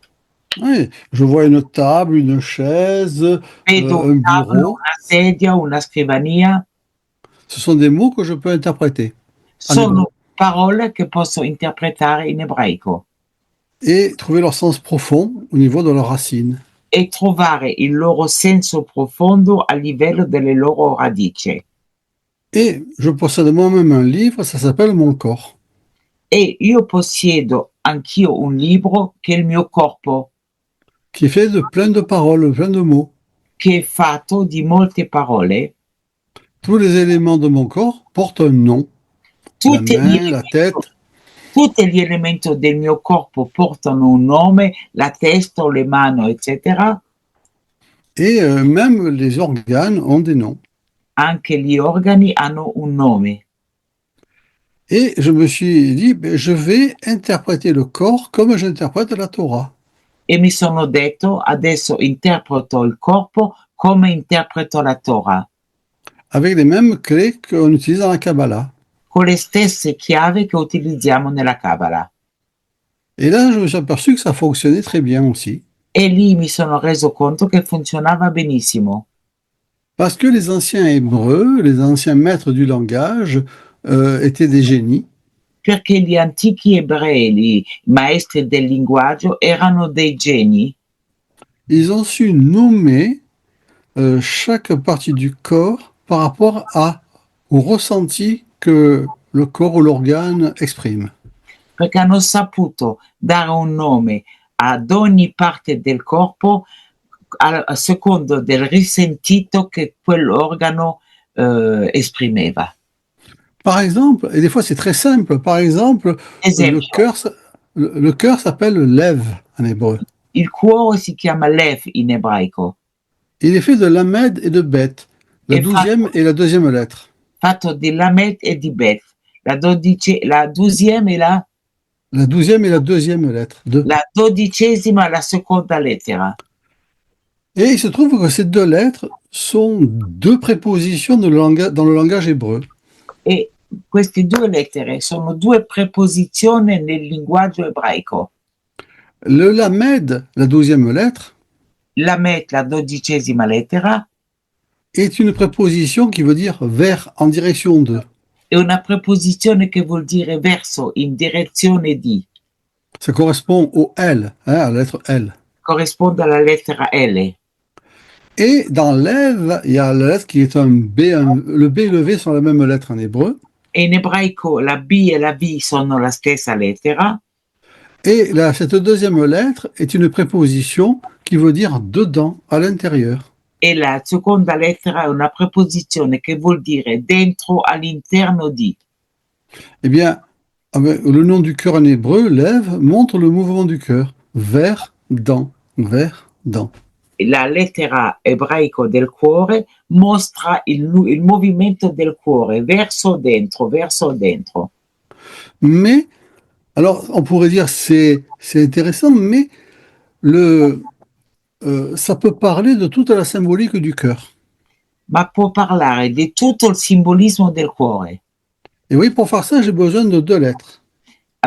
Ouais, je vois une table, une chaise, Vedo un un tavolo, bureau. una sedia, una scrivania. Ce sont des mots que je peux interpréter en hébreu Sono parole che posso interpretare in ebraico et trouver leur sens profond au niveau de leurs racines. e trovare il loro senso profondo a livello delle loro radici. Et je possède moi-même un livre, ça s'appelle Mon corps. E io possiedo anch'io un libro che è il mio corpo, Qui est fait de plein de paroles, plein de mots. che è fatto di molte parole. Tous les éléments de mon corps portent un nom. La Tutti gli main, la tête. Tutti gli elementi del mio corpo portano un nome, la testa o le mani, eccetera. Et même les organes ont des noms. Anche gli organi hanno un nome. Et je me suis dit, ben, je vais interpréter le corps comme j'interprète la Torah. E mi sono detto, adesso interpreto il corpo come interpreto la Torah, Avec les mêmes clés qu'on utilise dans la Kabbalah. con le stesse chiavi che utilizziamo nella Kabbalah. Et là, je me suis aperçu que ça fonctionnait très bien aussi. E lì mi sono reso conto che funzionava benissimo, Parce que les anciens hébreux, les anciens maîtres du langage, étaient des génies. perché gli antichi ebrei, i maestri del linguaggio, erano dei geni. Ils ont su nommer chaque partie du corps par rapport au ressenti que le corps ou l'organe exprime. Perché hanno saputo dare un nome ad ogni parte del corpo a secondo del risentito che quell'organo esprimeva. Par exemple, et des fois c'est très simple, par exemple, Esempio, le cœur s'appelle lev en hébreu. il cuore si chiama Lev in ebraico, Il est fait de lamed et de bet, la è 12e et la 2e lettre. fatto di Lamed e di Bet, la 12ª e La 12e et la 2e lettre. la 12ª e la seconda lettera. Et il se trouve que ces deux lettres sont deux prépositions dans le langage hébreu. E queste due lettere sono due preposizioni nel linguaggio ebraico. Le lamed, la 12e lettre, Lamet, la 12ª lettera, est une préposition qui veut dire vers, en direction de. è una preposizione che vuol dire verso, in direzione di. Ça correspond au L, à la lettre L. Corrisponde alla lettera L. Et dans l'Ève, il y a la lettre qui est un B, le B et le V sont la même lettre en hébreu. E in ebraico la B e la V sono la stessa lettera. Et là, cette deuxième lettre est une préposition qui veut dire dedans, à l'intérieur. E la seconda lettera è una preposizione che vuol dire dentro, all'interno di. Eh bien, le nom du cœur en hébreu, l'Ève, montre le mouvement du cœur. Vers, dans, vers, dans. La lettera ebraico del cuore mostra il movimento del cuore verso dentro, verso dentro. Mais, alors, on pourrait dire c'est intéressant, mais ça peut parler de toute la symbolique du cœur. Ma può parlare di tutto il simbolismo del cuore. Et oui, pour faire ça, j'ai besoin de 2 lettres.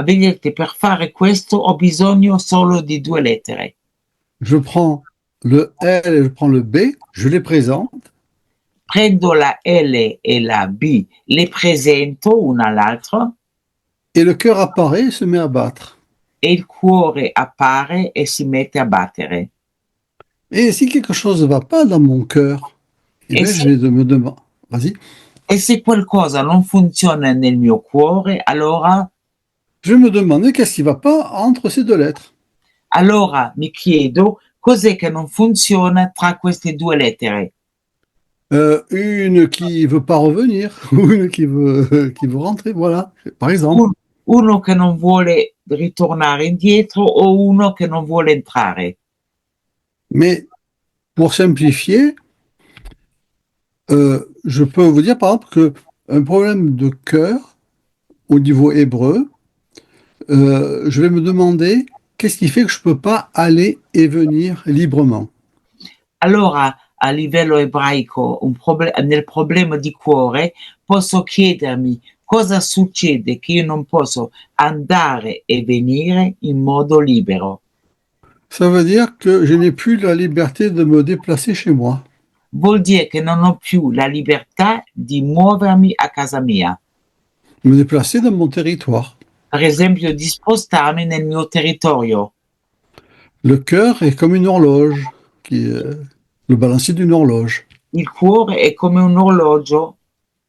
Vedete, per fare questo ho bisogno solo di 2 lettere. Je prends le L et je prends le B, je les présente. Prendo la L e la B, le presento una all'altra. Et le cœur apparaît et se met à battre. E il cuore appare e si mette a battere. Et si quelque chose ne va pas dans mon cœur, eh bien, je vais me demander. Vas-y. E se qualcosa non funziona nel mio cuore, allora Je vais me demander qu'est-ce qui ne va pas entre ces 2 lettres. allora mi chiedo cos'è che non funziona tra queste 2 lettere. Une qui veut pas revenir, ou une qui veut rentrer, voilà, par exemple. Uno che non vuole ritornare indietro o uno che non vuole entrare. Mais pour simplifier, je peux vous dire par exemple qu'un problème de cœur au niveau hébreu, je vais me demander qu'est-ce qui fait que je ne peux pas aller et venir librement. Allora, a livello ebraico, nel problema di cuore, posso chiedermi cosa succede che io non posso andare e venire in modo libero. Ça veut dire que je n'ai plus la liberté de me déplacer chez moi. Vuol dire che non ho più la libertà di muovermi a casa mia. Me déplacer dans mon territoire. Per esempio, di spostarmi nel mio territorio. Le cœur est comme une horloge, le balancier d'une horloge. Il cuore è come un orologio,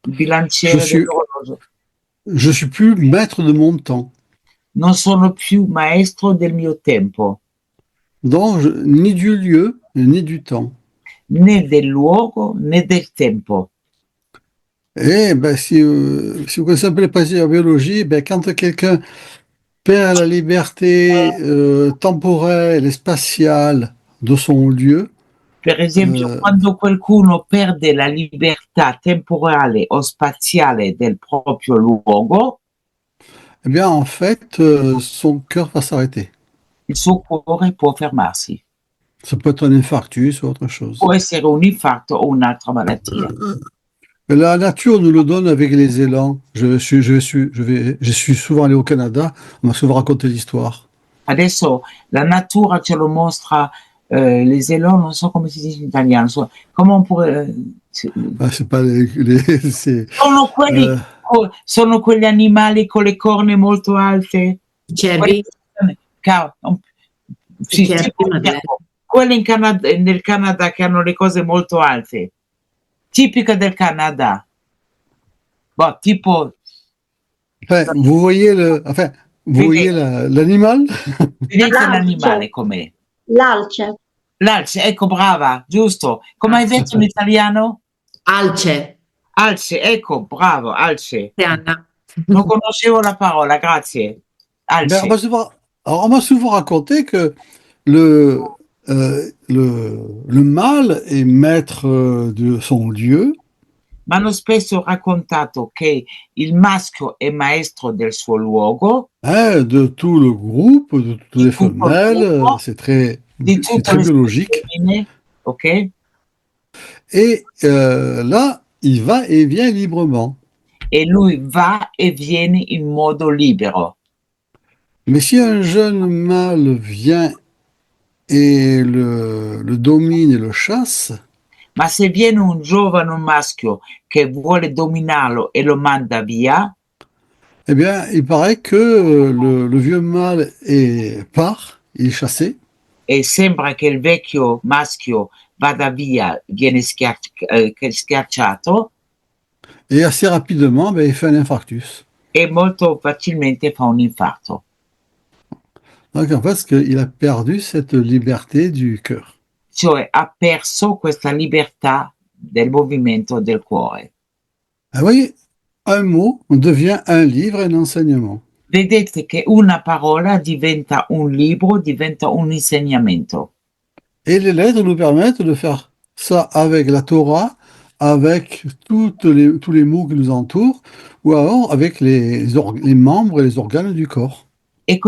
il bilanciere dell'orologio. Je suis plus maître de mon temps. Non sono più maestro del mio tempo. Donc, ni du lieu, ni du temps. Né del luogo, né del tempo. Et ben, si vous connaissez un peu les principes de la biologie, ben, quand quelqu'un perd la liberté temporelle et spatiale de son lieu, Per esempio, quando qualcuno perde la libertà temporale o spaziale del proprio luogo, eh bien, en fait, son cœur va s'arrêter. il suo cuore può fermarsi. Ça peut être un infarctus ou autre chose. Può essere un infarto o un'altra malattia. La nature nous le donne avec les élans. Je suis souvent allé au Canada, on m'a souvent raconté l'histoire. Adesso la natura ce lo mostra, les élans, non so come si dice in italiano, come on pourrait... c'est pas sono quegli animali con le corna molto alte. Cervi? Sì, quelli nel Canada che hanno le cose molto alte. Tipica del Canada. Bon, tipo... Enfin, vous voyez l'animal? Vedete l'animale com'è? L'alce. L'alce, ecco, brava, giusto. Come hai detto in italiano? Alce. Alce, ecco, bravo, alce. Anna. Non conoscevo la parola, grazie. Alce. Ben, on m'a souvent raconté que le mâle est maître de son lieu. Mi hanno spesso raccontato che il maschio è maestro del suo luogo. De tout le groupe, de toutes les femelles, c'est très biologique. Ok. Et là, il va et vient librement. e lui va e viene in modo libero. Mais si un jeune mâle vient et le domine et le chasse, Ma se viene un giovane maschio che vuole dominarlo e lo manda via, eh bien, il paraît que le vieux mâle part, il est chassé, e sembra che il vecchio maschio vada via, viene schiacciato et assez rapidement, ben, il fait un infarctus. e molto facilmente fa un infarto. Donc, en fait, parce qu'il a perdu cette liberté du cœur. Cioè ha perso questa libertà del movimento del cuore. Ah oui, un mot devient un livre, un enseignement. Vedete che una parola diventa un libro, diventa un insegnamento. Et les lettres nous permettent de faire ça avec la Torah, avec tous les mots qui nous entourent, ou alors avec les membres et les organes du corps. E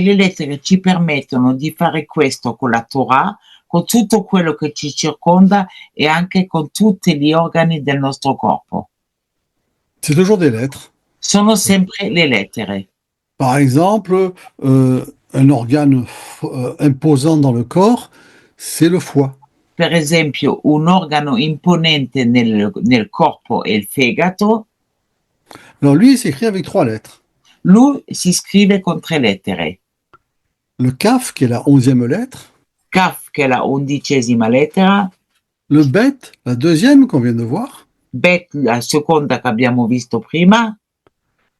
le lettere ci permettono di fare questo con la Torah, con tutto quello che ci circonda e anche con tutti gli organi del nostro corpo. C'est toujours des lettres. Sono sempre le lettere. Par exemple, un organe imposant dans le corps, c'est le foie. Per esempio, un organo imponente nel corpo è il fegato. Alors lui, il s'écrit avec 3 lettres. Lui si scrive con 3 lettere. Le kaf, qui est la 11e lettre. Kaf, che è la 11ª lettera. Le bet, la 2e qu'on vient de voir. Bet, la seconda che abbiamo visto prima.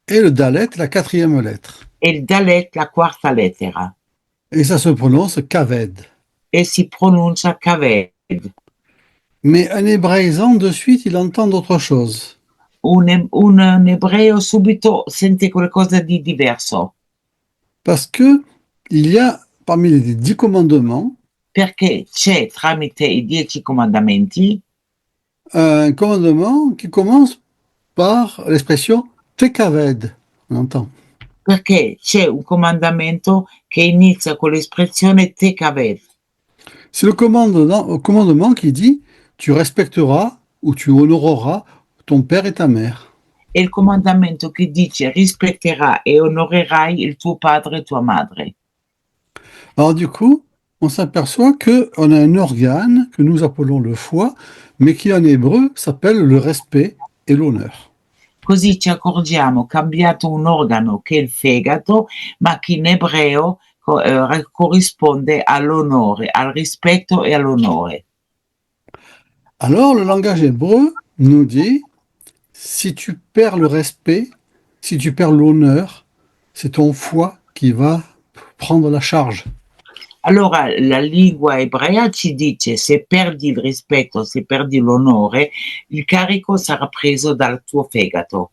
Et le dalet, la 4e lettre. E il dalet, la quarta lettera. Et ça se prononce kaved. E si pronuncia kaved. Mais un hébraïsant, de suite, il entend d'autres choses. Un ebreo subito sente qualcosa di diverso. Parce que il y a, parmi les 10 commandements, Perché c'è tramite i 10 comandamenti un commandement qui commence par l'expression tekaved. On entend. perché c'è un comandamento che inizia con l'espressione tekaved. C'est le commandement qui dit tu respecteras ou tu honoreras ton père et ta mère. È il comandamento che dice rispetterai e onorerai il tuo padre e tua madre. Alors du coup, on s'aperçoit qu'on a un organe que nous appelons le foie, mais qui en hébreu s'appelle le respect et l'honneur. Così ci accorgiamo, cambiato un organo che è il fegato, ma che in ebreo corrisponde all'onore, al rispetto e all'onore. Alors le langage hébreu nous dit, si tu perds le respect, si tu perds l'honneur, c'est ton foie qui va prendre la charge. Allora la lingua ebrea ci dice se perdi il rispetto, se perdi l'onore, il carico sarà preso dal tuo fegato.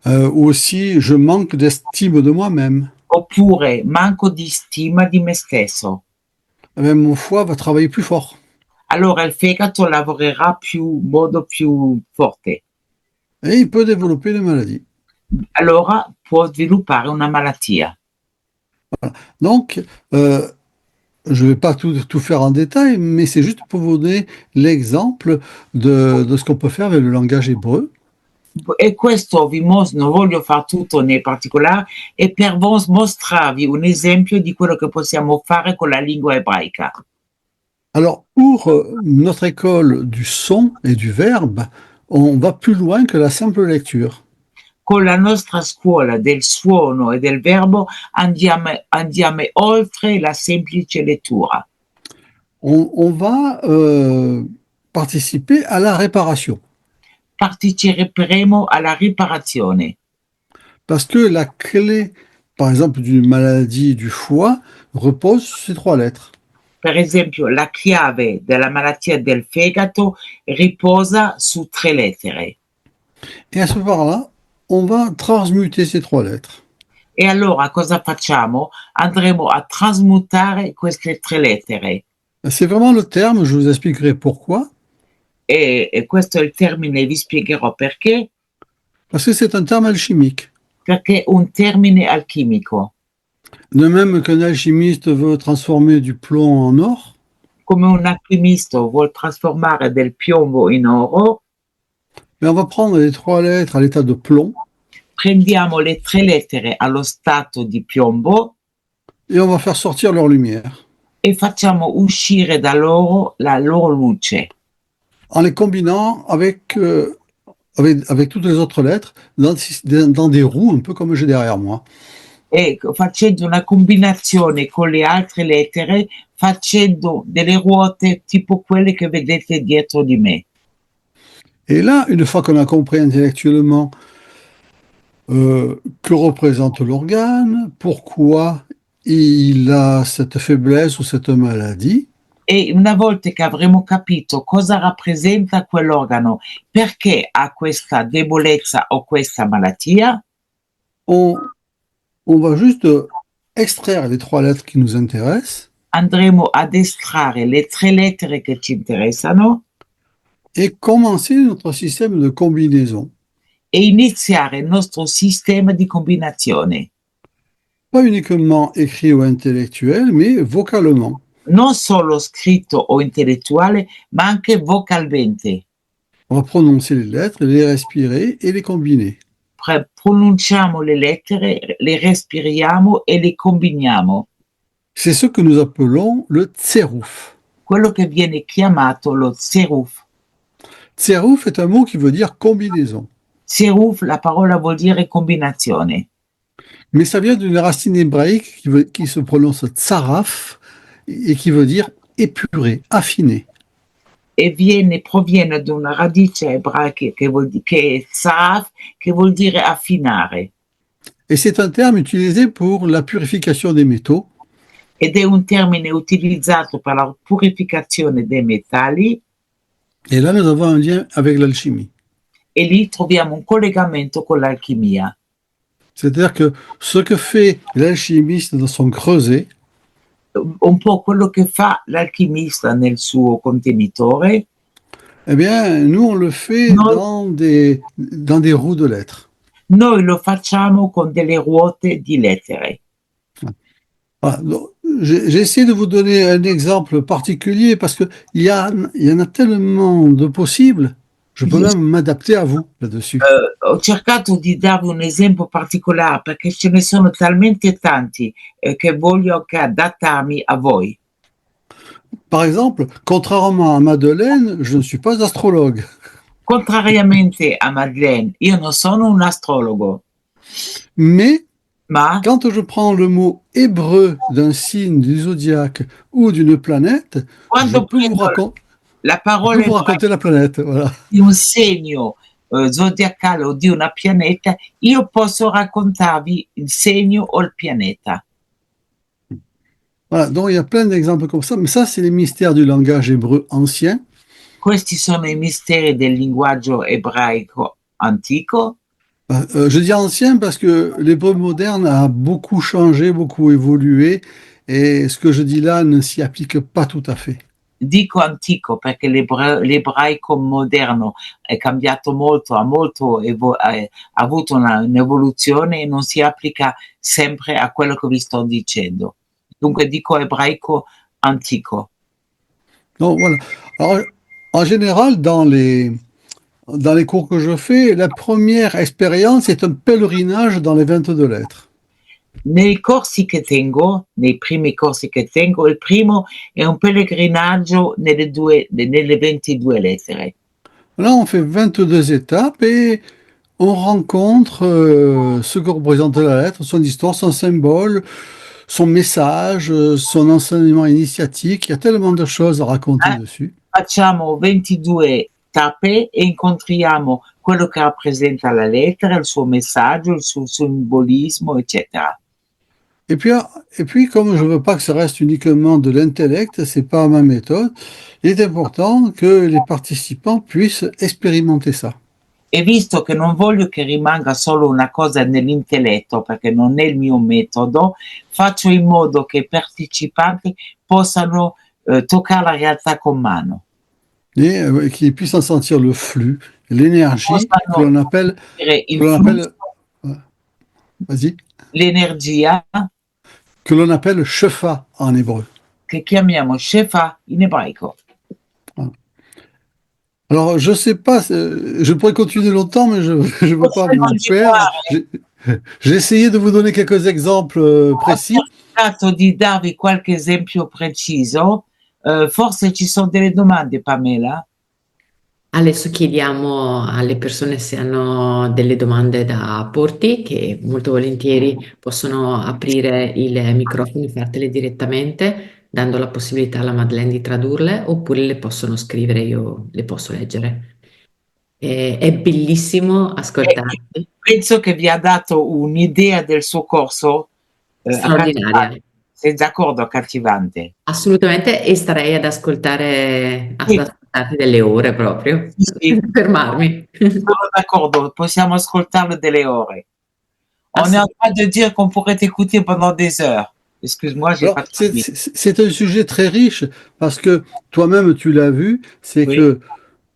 Ou aussi, je manque d'estime de moi-même. Oppure manco di stima di me stesso. Eh bien, mon foie va travailler plus fort. Allora il fegato lavorerà in modo più forte. Et il peut développer des maladies. Allora può sviluppare una malattia. Voilà. Donc, je ne vais pas tout faire en détail, mais c'est juste pour vous donner l'exemple de ce qu'on peut faire avec le langage hébreu. E questo non voglio fare tutto nei particolari, è per mostrarvi un esempio di quello che possiamo fare con la lingua ebraica. Alors, pour notre école du son et du verbe, on va plus loin que la simple lecture. Con la nostra scuola del suono e del verbo andiamo oltre la semplice lettura. On va participer à la réparation. Parteciperemo alla riparazione. Parce que la clé, par exemple, d'une maladie du foie repose sur ces 3 lettres. Per esempio, la chiave della malattia del fegato riposa su 3 lettere. Et à ce moment-là, on va transmuter ces 3 lettres. E allora cosa facciamo? Andremo a trasmutare queste 3 lettere. C'est vraiment le terme, je vous expliquerai pourquoi. E questo è il termine, vi spiegherò perché. Parce que c'est un terme alchimique. Perché è un termine alchimico. De même qu'un alchimiste veut transformer du plomb en or. Come un alchimista vuol trasformare del piombo in oro. Mais on va prendre les trois lettres à l'état de plomb Prendiamo le 3 lettere allo stato di piombo et on va faire sortir leur lumière e facciamo uscire da loro la loro luce, en les combinant avec toutes les autres lettres dans des roues, un peu comme j'ai derrière moi. e facendo una combinazione con le altre lettere, facendo delle ruote tipo quelle che vedete dietro di me. Et là, une fois qu'on a compris intellectuellement que représente l'organe, pourquoi il a cette faiblesse ou cette maladie, E una volta che avremo capito cosa rappresenta quell'organo, perché ha questa debolezza o questa malattia, on, on va juste extraire les trois lettres qui nous intéressent andremo ad estrarre le 3 lettere che ci interessano et commencer notre système de combinaison. e iniziare il nostro sistema di combinazione, Pas uniquement écrit ou intellectuel, mais vocalement. non solo scritto o intellettuale, ma anche vocalmente. On va prononcer les lettres, les respirer et les combiner. Pronunciamo le lettere, le respiriamo e le combiniamo, C'est ce que nous appelons le tserouf. quello che viene chiamato lo tseruf. Tserouf est un mot qui veut dire combinaison. Tseruf, la parola vuol dire combinazione, Mais ça vient d'une racine hébraïque qui se prononce tsaraf et qui veut dire épuré, affiné. e proviene da una radice ebraica che è tsaf, che vuol dire affinare. Et c'est un terme utilisé pour la purification des métaux. Ed è un termine utilizzato per la purificazione dei metalli, Et là, nous avons un lien avec l'alchimie. e lì troviamo un collegamento con l'alchimia. C'est-à-dire que ce que fait l'alchimiste dans son creuset, Un po' quello che fa l'alchimista nel suo contenitore, eh bien, nous, on le fait No. dans des roues de lettres. noi lo facciamo con delle ruote di lettere. Voilà. Donc, j'ai essayé de vous donner un exemple particulier parce qu'il y en a tellement de possibles. Je peux même m'adapter à vous là-dessus. Ho cercato di darvi un esempio particolare perché ce ne sono talmente tanti che voglio anche adattarmi a voi. Par exemple, contrairement à Madeleine, je ne suis pas astrologue. Contrariamente a Madeleine, io non sono un astrologo, Mais ma quand je prends le mot hébreu d'un signe, du zodiaque ou d'une planète, je quando peux vous, prendo la je parola peux vous raconter la planète. Voilà. di un segno zodiacale o di una pianeta, io posso raccontarvi il segno o il pianeta. Voilà. Donc il y a plein d'exemples comme ça, mais ça, c'est les mystères du langage hébreu ancien. Questi sono i misteri del linguaggio ebraico antico. Je dis ancien parce que l'hébreu moderne a beaucoup changé, beaucoup évolué, et ce que je dis là ne s'y applique pas tout à fait. Dico antico perché l'ebraico moderno è cambiato molto, ha avuto un'evoluzione e non si applica sempre a quello che vi sto dicendo. Dunque dico ebraico antico. Donc voilà. Alors, en général, dans les cours que je fais, la première expérience est un pèlerinage dans les 22 lettres. Nei corsi che tengo, nei primi corsi che tengo, il primo è un pellegrinaggio nelle 22 lettere. Là, on fait 22 étapes et on rencontre ce que représente la lettre, son histoire, son symbole, son message, son enseignement initiatique. Il y a tellement de choses à raconter dessus. Facciamo 22 tappe e incontriamo quello che rappresenta la lettera, il suo messaggio, il suo simbolismo, eccetera. Et puis, comme je ne veux pas que ça reste uniquement de l'intellect, c'est pas ma méthode, il est important que les participants puissent expérimenter ça. E visto che non voglio che rimanga solo una cosa nell'intelletto, perché non è il mio metodo, faccio in modo che i partecipanti possano toccare la realtà con mano. Et qu'ils puissent en sentir le flux, l'énergie que l'on appelle, vas-y, l'energia que l'on appelle shefa en hébreu. che chiamiamo shefa in ebraico. Alors, je sais pas, je pourrais continuer longtemps, mais je ne veux pas Potremmo vous perdre. J'ai essayé de vous donner quelques exemples Ho précis. cercato di darvi qualche esempio preciso, forse ci son delle domande Pamela? Adesso chiediamo alle persone se hanno delle domande da porti, che molto volentieri possono aprire il microfono e fartele direttamente, dando la possibilità alla Madeleine di tradurle, oppure le possono scrivere, io le posso leggere. È bellissimo E ascoltarti, penso che vi ha dato un'idea del suo corso, straordinaria. accattivante. Sei d'accordo, accattivante? Assolutamente, e starei ad Sì, ascoltarti delle ore proprio, sì, sì, senza fermarmi. sono d'accordo, possiamo ascoltarlo delle ore. On est en train de dire qu'on pourrait t'écouter pendant des heures. Excuse-moi, j'ai Alors, pas traduit. c'est un sujet très riche parce que toi-même, tu l'as vu, c'est Oui, que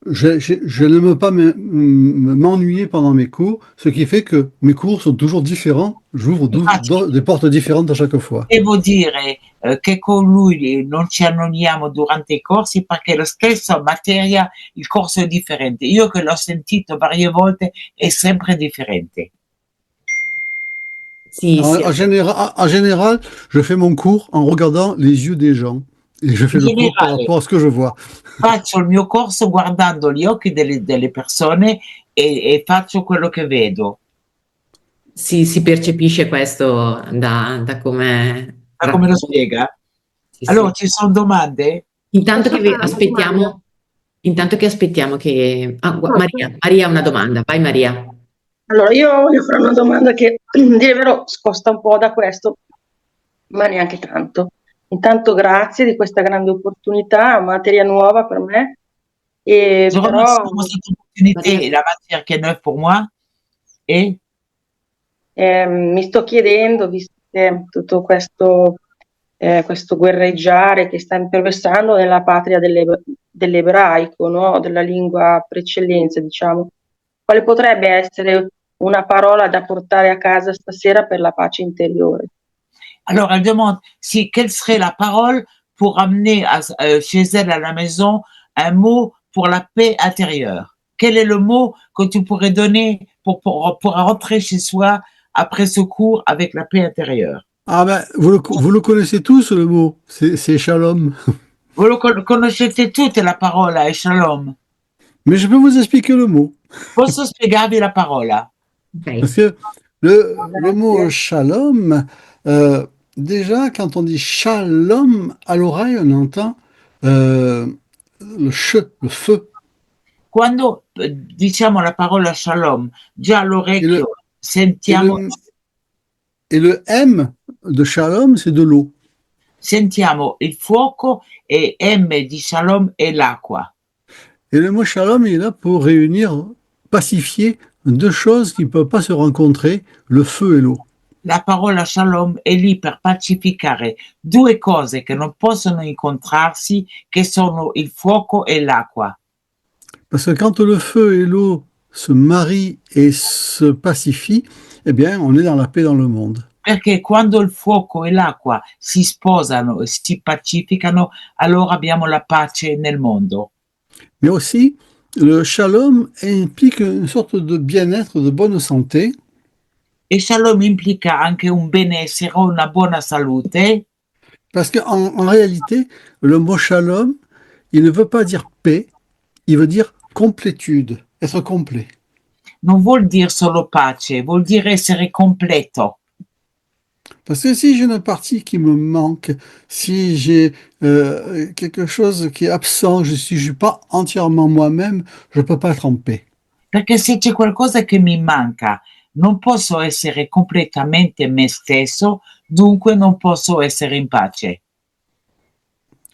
je n'aime pas m'ennuyer pendant mes cours, ce qui fait que mes cours sont toujours différents. J'ouvre infatti des portes différentes à chaque fois. devo dire, che con lui non ci annoiamo durante i corsi perché lo stesso materia, il corso è differente. Io che l'ho sentito varie volte è sempre differente. Sì, sì, En général, je fais mon cours en regardant les yeux des gens et je In fais le cours par generale rapport à ce que je vois. faccio il mio corso guardando gli occhi delle persone e faccio quello che vedo. si percepisce questo da come Ma come lo racconti. spiega? Sì, Allora, sì. ci sono domande? Intanto Posso che fare una domanda? aspettiamo, intanto che aspettiamo che... Ah, Posso? Maria ha una domanda. Vai Maria. Allora, io voglio fare una domanda che, dire il vero, scosta un po' da questo, ma neanche tanto. Intanto grazie di questa grande opportunità, materia nuova per me, Je remercie però pour cette opportunité Maria, et la matière qui est neuve pour moi. Et mi sto chiedendo, visto che tutto questo guerreggiare che sta imperversando nella patria dell'ebraico, no? Della lingua per eccellenza, diciamo, quale potrebbe essere una parola da portare a casa stasera per la pace interiore? alors, elle demande si quelle serait la parole pour amener chez elle à la maison un mot pour la paix intérieure. Quel est le mot que tu pourrais donner pour rentrer chez soi après ce cours avec la paix intérieure? Ah ben, vous le connaissez tous, le mot, c'est shalom. Vous le conoscete tutte la parola, shalom. Mais je peux vous expliquer le mot. Posso spiegarvi la parola? ok. Parce que le mot Grazie. shalom, déjà, quand on dit shalom, à l'oreille, on entend euh, le ch, le feu. Quando diciamo la parola shalom, già Et le, all'orecchio et sentiamo, le, et le M de shalom, c'est de l'eau. sentiamo il fuoco e M di shalom è l'acqua. Et le mot shalom il est là pour réunir, pacifier deux choses qui ne peuvent pas se rencontrer, le feu et l'eau. La parola shalom è lì per pacificare due cose che non possono incontrarsi, che sono il fuoco e l'acqua. Parce que quand le feu et l'eau se marient et se pacifient, eh bien, on est dans la paix dans le monde. Perché quando il fuoco e l'acqua si sposano e si pacificano, allora abbiamo la pace nel mondo. Mais aussi, le shalom implique une sorte de bien-être, de bonne santé, E shalom implica anche un benessere, una buona salute, parce qu'en réalité, le mot shalom, il ne veut pas dire paix, il veut dire complétude, être complet. non vuol dire solo pace, vuol dire essere completo. Parce que si j'ai une partie qui me manque, si j'ai quelque chose qui est absent, si je suis pas entièrement moi-même, je peux pas être en paix. Perché se c'è qualcosa che mi manca, non posso essere completamente me stesso, dunque non posso essere in pace.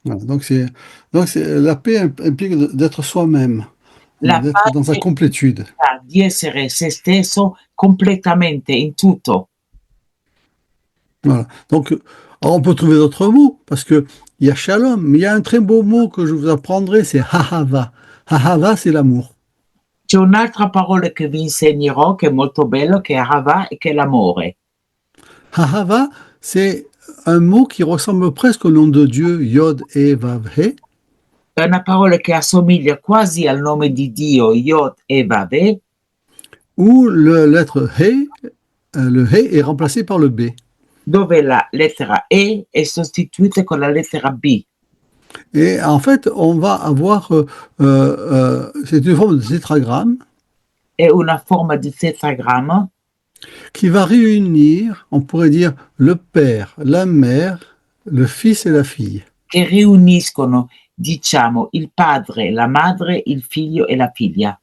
Voilà, la paix implique d'être soi-même, La d'être dans sa pace complétude. implica di essere se stesso completamente in tutto. Voilà. Donc, alors on peut trouver d'autres mots, parce que il y a shalom, mais il y a un très beau mot que je vous apprendrai, c'est ahava. Ahava, c'est l'amour. C'è un'altra parola che vi insegnerò che è molto bello, che è Ahava e che è l'amore. Ahava, c'est un mot qui ressemble presque au nom de Dieu, Yod et Vav He. C'è una parola che assomiglia quasi al nome di Dio, Yod e Vav, où le lettre le He est remplacé par le B. dove la lettera E è sostituita con la lettera B. Et en fait, on va avoir, c'est une forme de tétragramme È una forma di tetragramma qui va réunir, on pourrait dire, le père, la mère, le fils et la fille. che riuniscono, diciamo, il padre, la madre, il figlio e la figlia.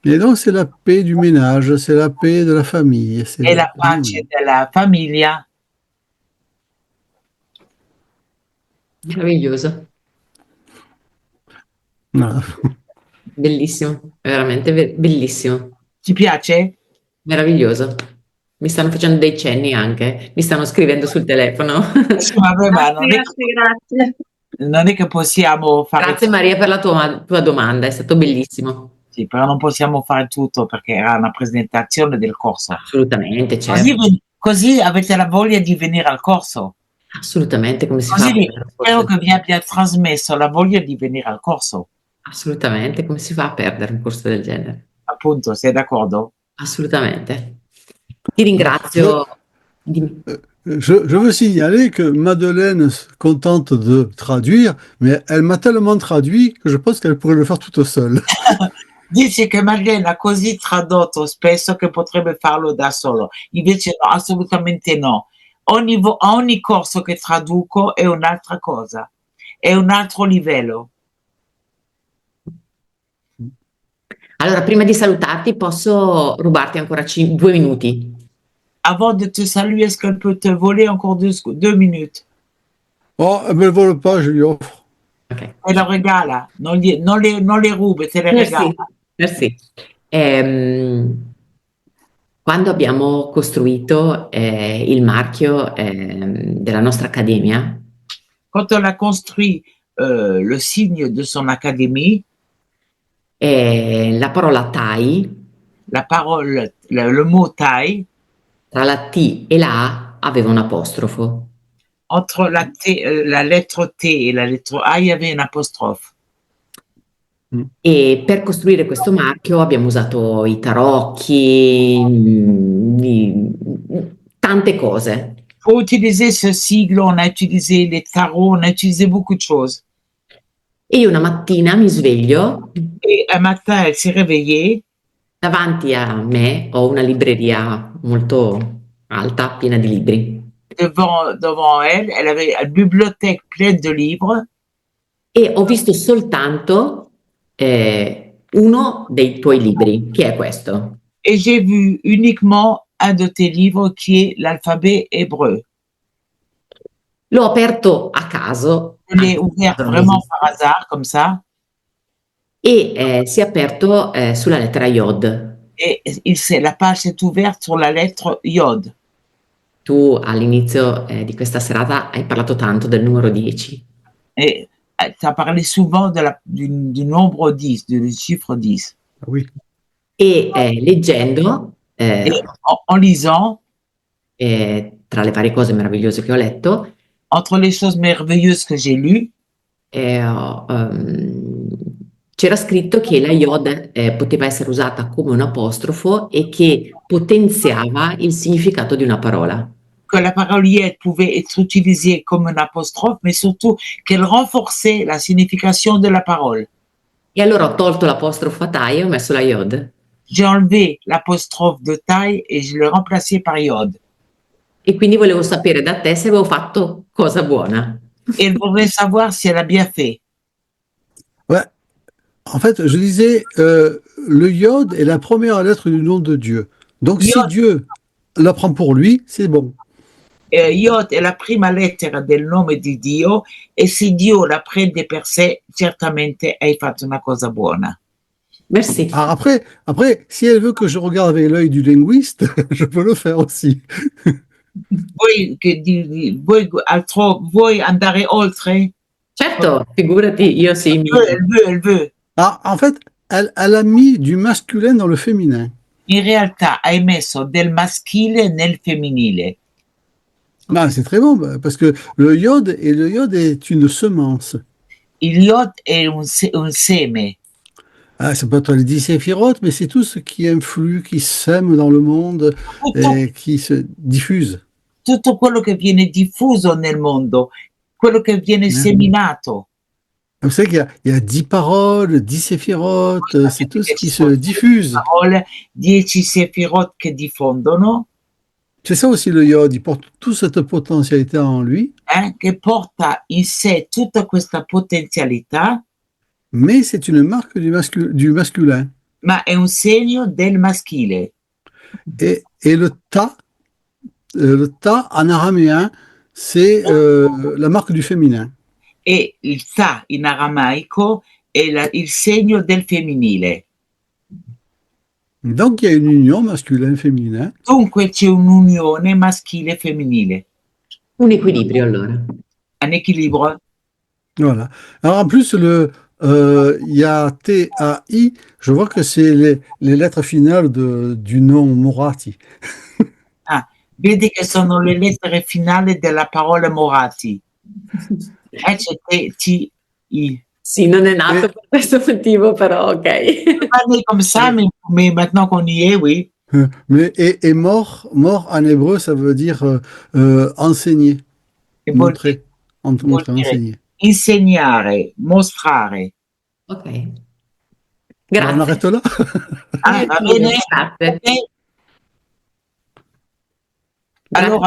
Et donc, c'est la paix du ménage, c'est la paix de la famille. È la pace della famiglia. Meraviglioso, Voilà. bellissimo, veramente bellissimo, Ti piace? meraviglioso. Mi stanno facendo dei cenni anche, mi stanno scrivendo sul telefono. Sì, vabbè, ma Grazie. non è che possiamo fare Grazie Maria per la tua domanda, è stato bellissimo. sì, però non possiamo fare tutto perché era una presentazione del corso. Assolutamente, Così, certo. così avete la voglia di venire al corso. Assolutamente, come si fa a Così perdere un spero corso che vi abbia trasmesso la voglia di venire al corso. Assolutamente, come si fa a perdere un corso del genere? Appunto, sei d'accordo? Assolutamente. Ti ringrazio. Dimmi. Je veux signaler que Madeleine se contente de traduire, mais elle m'a tellement traduit que je pense qu'elle pourrait le faire toute seule. Dice che Marlene ha così tradotto spesso che potrebbe farlo da solo. Invece no, assolutamente no. A ogni corso che traduco è un'altra cosa, è un altro livello. Allora, prima di salutarti, posso rubarti ancora 2 minuti? Avant de te saluer, est-ce qu'elle peut te voler encore 2 minutes? Oh, elle ne me le vole pas, je lui offre. Ok. Te le regala, non le rubi, te le Merci, regala. merci. Quando abbiamo costruito il marchio della nostra accademia, Quand on a construit le signe de son académie, la parola Thai, la parole, le mot Thai, tra la T e la A aveva un apostrofo. entre la lettre T e la lettre A, il y avait un apostrophe. E per costruire questo marchio abbiamo usato i tarocchi, tante cose. Pour utiliser ce sigle, on a utilisé les tarots, on a utilisé beaucoup de choses. E io una mattina mi sveglio, Et un matin, elle s'est réveillée. davanti a me ho una libreria molto alta, piena di libri. Devant elle, elle avait une bibliothèque pleine de livres. E ho visto soltanto uno dei tuoi libri, che è questo. Et j'ai vu uniquement un de tes livres qui est l'alphabet hébreu. L'ho aperto a caso. Je l'ai ouvert vraiment par hasard, comme ça. E si è aperto sulla lettera Yod. Et la page s'est ouverte sur la lettre Yod. Tu all'inizio di questa serata hai parlato tanto del numero 10. Et tu as parlé souvent du nombre 10, du chiffre 10. Oui. E leggendo, Et en lisant, tra le varie cose meravigliose che ho letto, entre les choses merveilleuses que j'ai lues, c'era scritto che la Yod poteva essere usata come un apostrofo e che potenziava il significato di una parola. que la parole Yod pouvait être utilisée comme un apostrophe, mais surtout qu'elle renforçait la signification de la parole. E allora ho tolto l'apostrofo a Thai e ho messo la Yod. J'ai enlevé l'apostrophe de taille et je l'ai remplacé par Yod. E quindi volevo sapere da te se avevo fatto cosa buona. Et elle voudrait savoir si elle a bien fait. Ouais. En fait, je disais, le Yod est la première lettre du nom de Dieu. Donc, si Yod. Dieu la prend pour lui, c'est bon. Yod è la prima lettera del nome di Dio e se Dio la prende per sé, certamente hai fatto una cosa buona. Merci. Alors après, si elle veut que je regarde avec l'œil du linguiste, je peux le faire aussi. Vuoi andare oltre? Certo, figurati, io sì. Elle veut. Ah, en fait, elle a mis du masculin dans le féminin. In realtà hai messo del maschile nel femminile. Ah, c'est très bon, parce que le Yod est une semence. Il Yod è un seme. Ah, ça peut être les 10 séphirotes, mais c'est tout ce qui influe, qui sème dans le monde et qui se diffuse. Tutto quello che viene diffuso nel mondo, quello che viene seminato. Vous savez qu'il y a 10 paroles, 10 séphirotes, c'est tout ce qui se diffuse. Parole, 10 sefirot che diffondono, C'est ça aussi le Yod, il porte toute cette potentialité en lui, che porta in sé tutta questa potenzialità, mais c'est une marque du masculin. ma è un segno del maschile. Et le ta en araméen, c'est la marque du féminin. E il ta in aramaico è il segno del femminile. Donc il y a une union masculin-féminin. Dunque c'è un'unione maschile e femminile. Un equilibrio allora. Un équilibre. Voilà. Alors en plus, il y a T-A-I, je vois que c'est les lettres finales du nom Morati. Vedi che sono le lettere finali della parola Morati. C'è T-I. Sì, non è nato per questo motivo, però ok. Comme ça, mais maintenant qu'on y est, oui. Mais et mort en hébreu, ça veut dire enseigner, montrer, enseigner. Insegnare, mostrare. Ok. Grazie. On arrête là. Va bene. Grazie. Allora,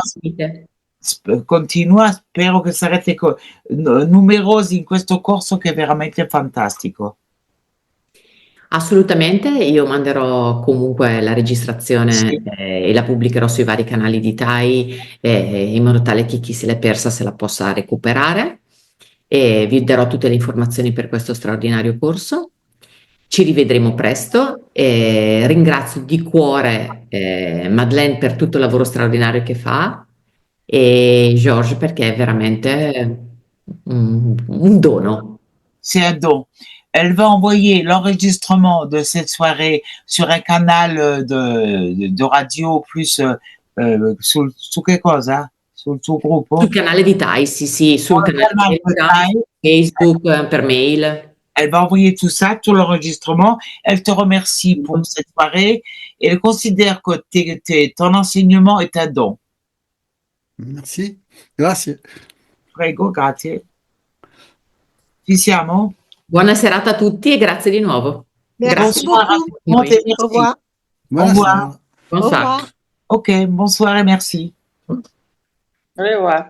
continua, spero che sarete numerosi in questo corso che è veramente fantastico. Assolutamente, io manderò comunque la registrazione e la pubblicherò sui vari canali di TAI in modo tale che chi se l'è persa se la possa recuperare e vi darò tutte le informazioni per questo straordinario corso. Ci rivedremo presto e ringrazio di cuore Madeleine per tutto il lavoro straordinario che fa et Georges perché è veramente un dono. C'est un don. Elle va envoyer l'enregistrement de cette soirée sur un canal de radio plus su che cosa? Sul suo gruppo? Sul canale di TAI, sì, sul canale di TAI, Facebook, per mail. Elle va envoyer tout ça, tout l'enregistrement. Elle te remercie pour cette soirée et elle considère que ton enseignement est un don. Merci. Grazie. Prego, grazie. Ci siamo? Buona serata a tutti e grazie di nuovo. Merci beaucoup. Au revoir. Au revoir. Bonsoir. Ok, bonsoir et merci. Au revoir.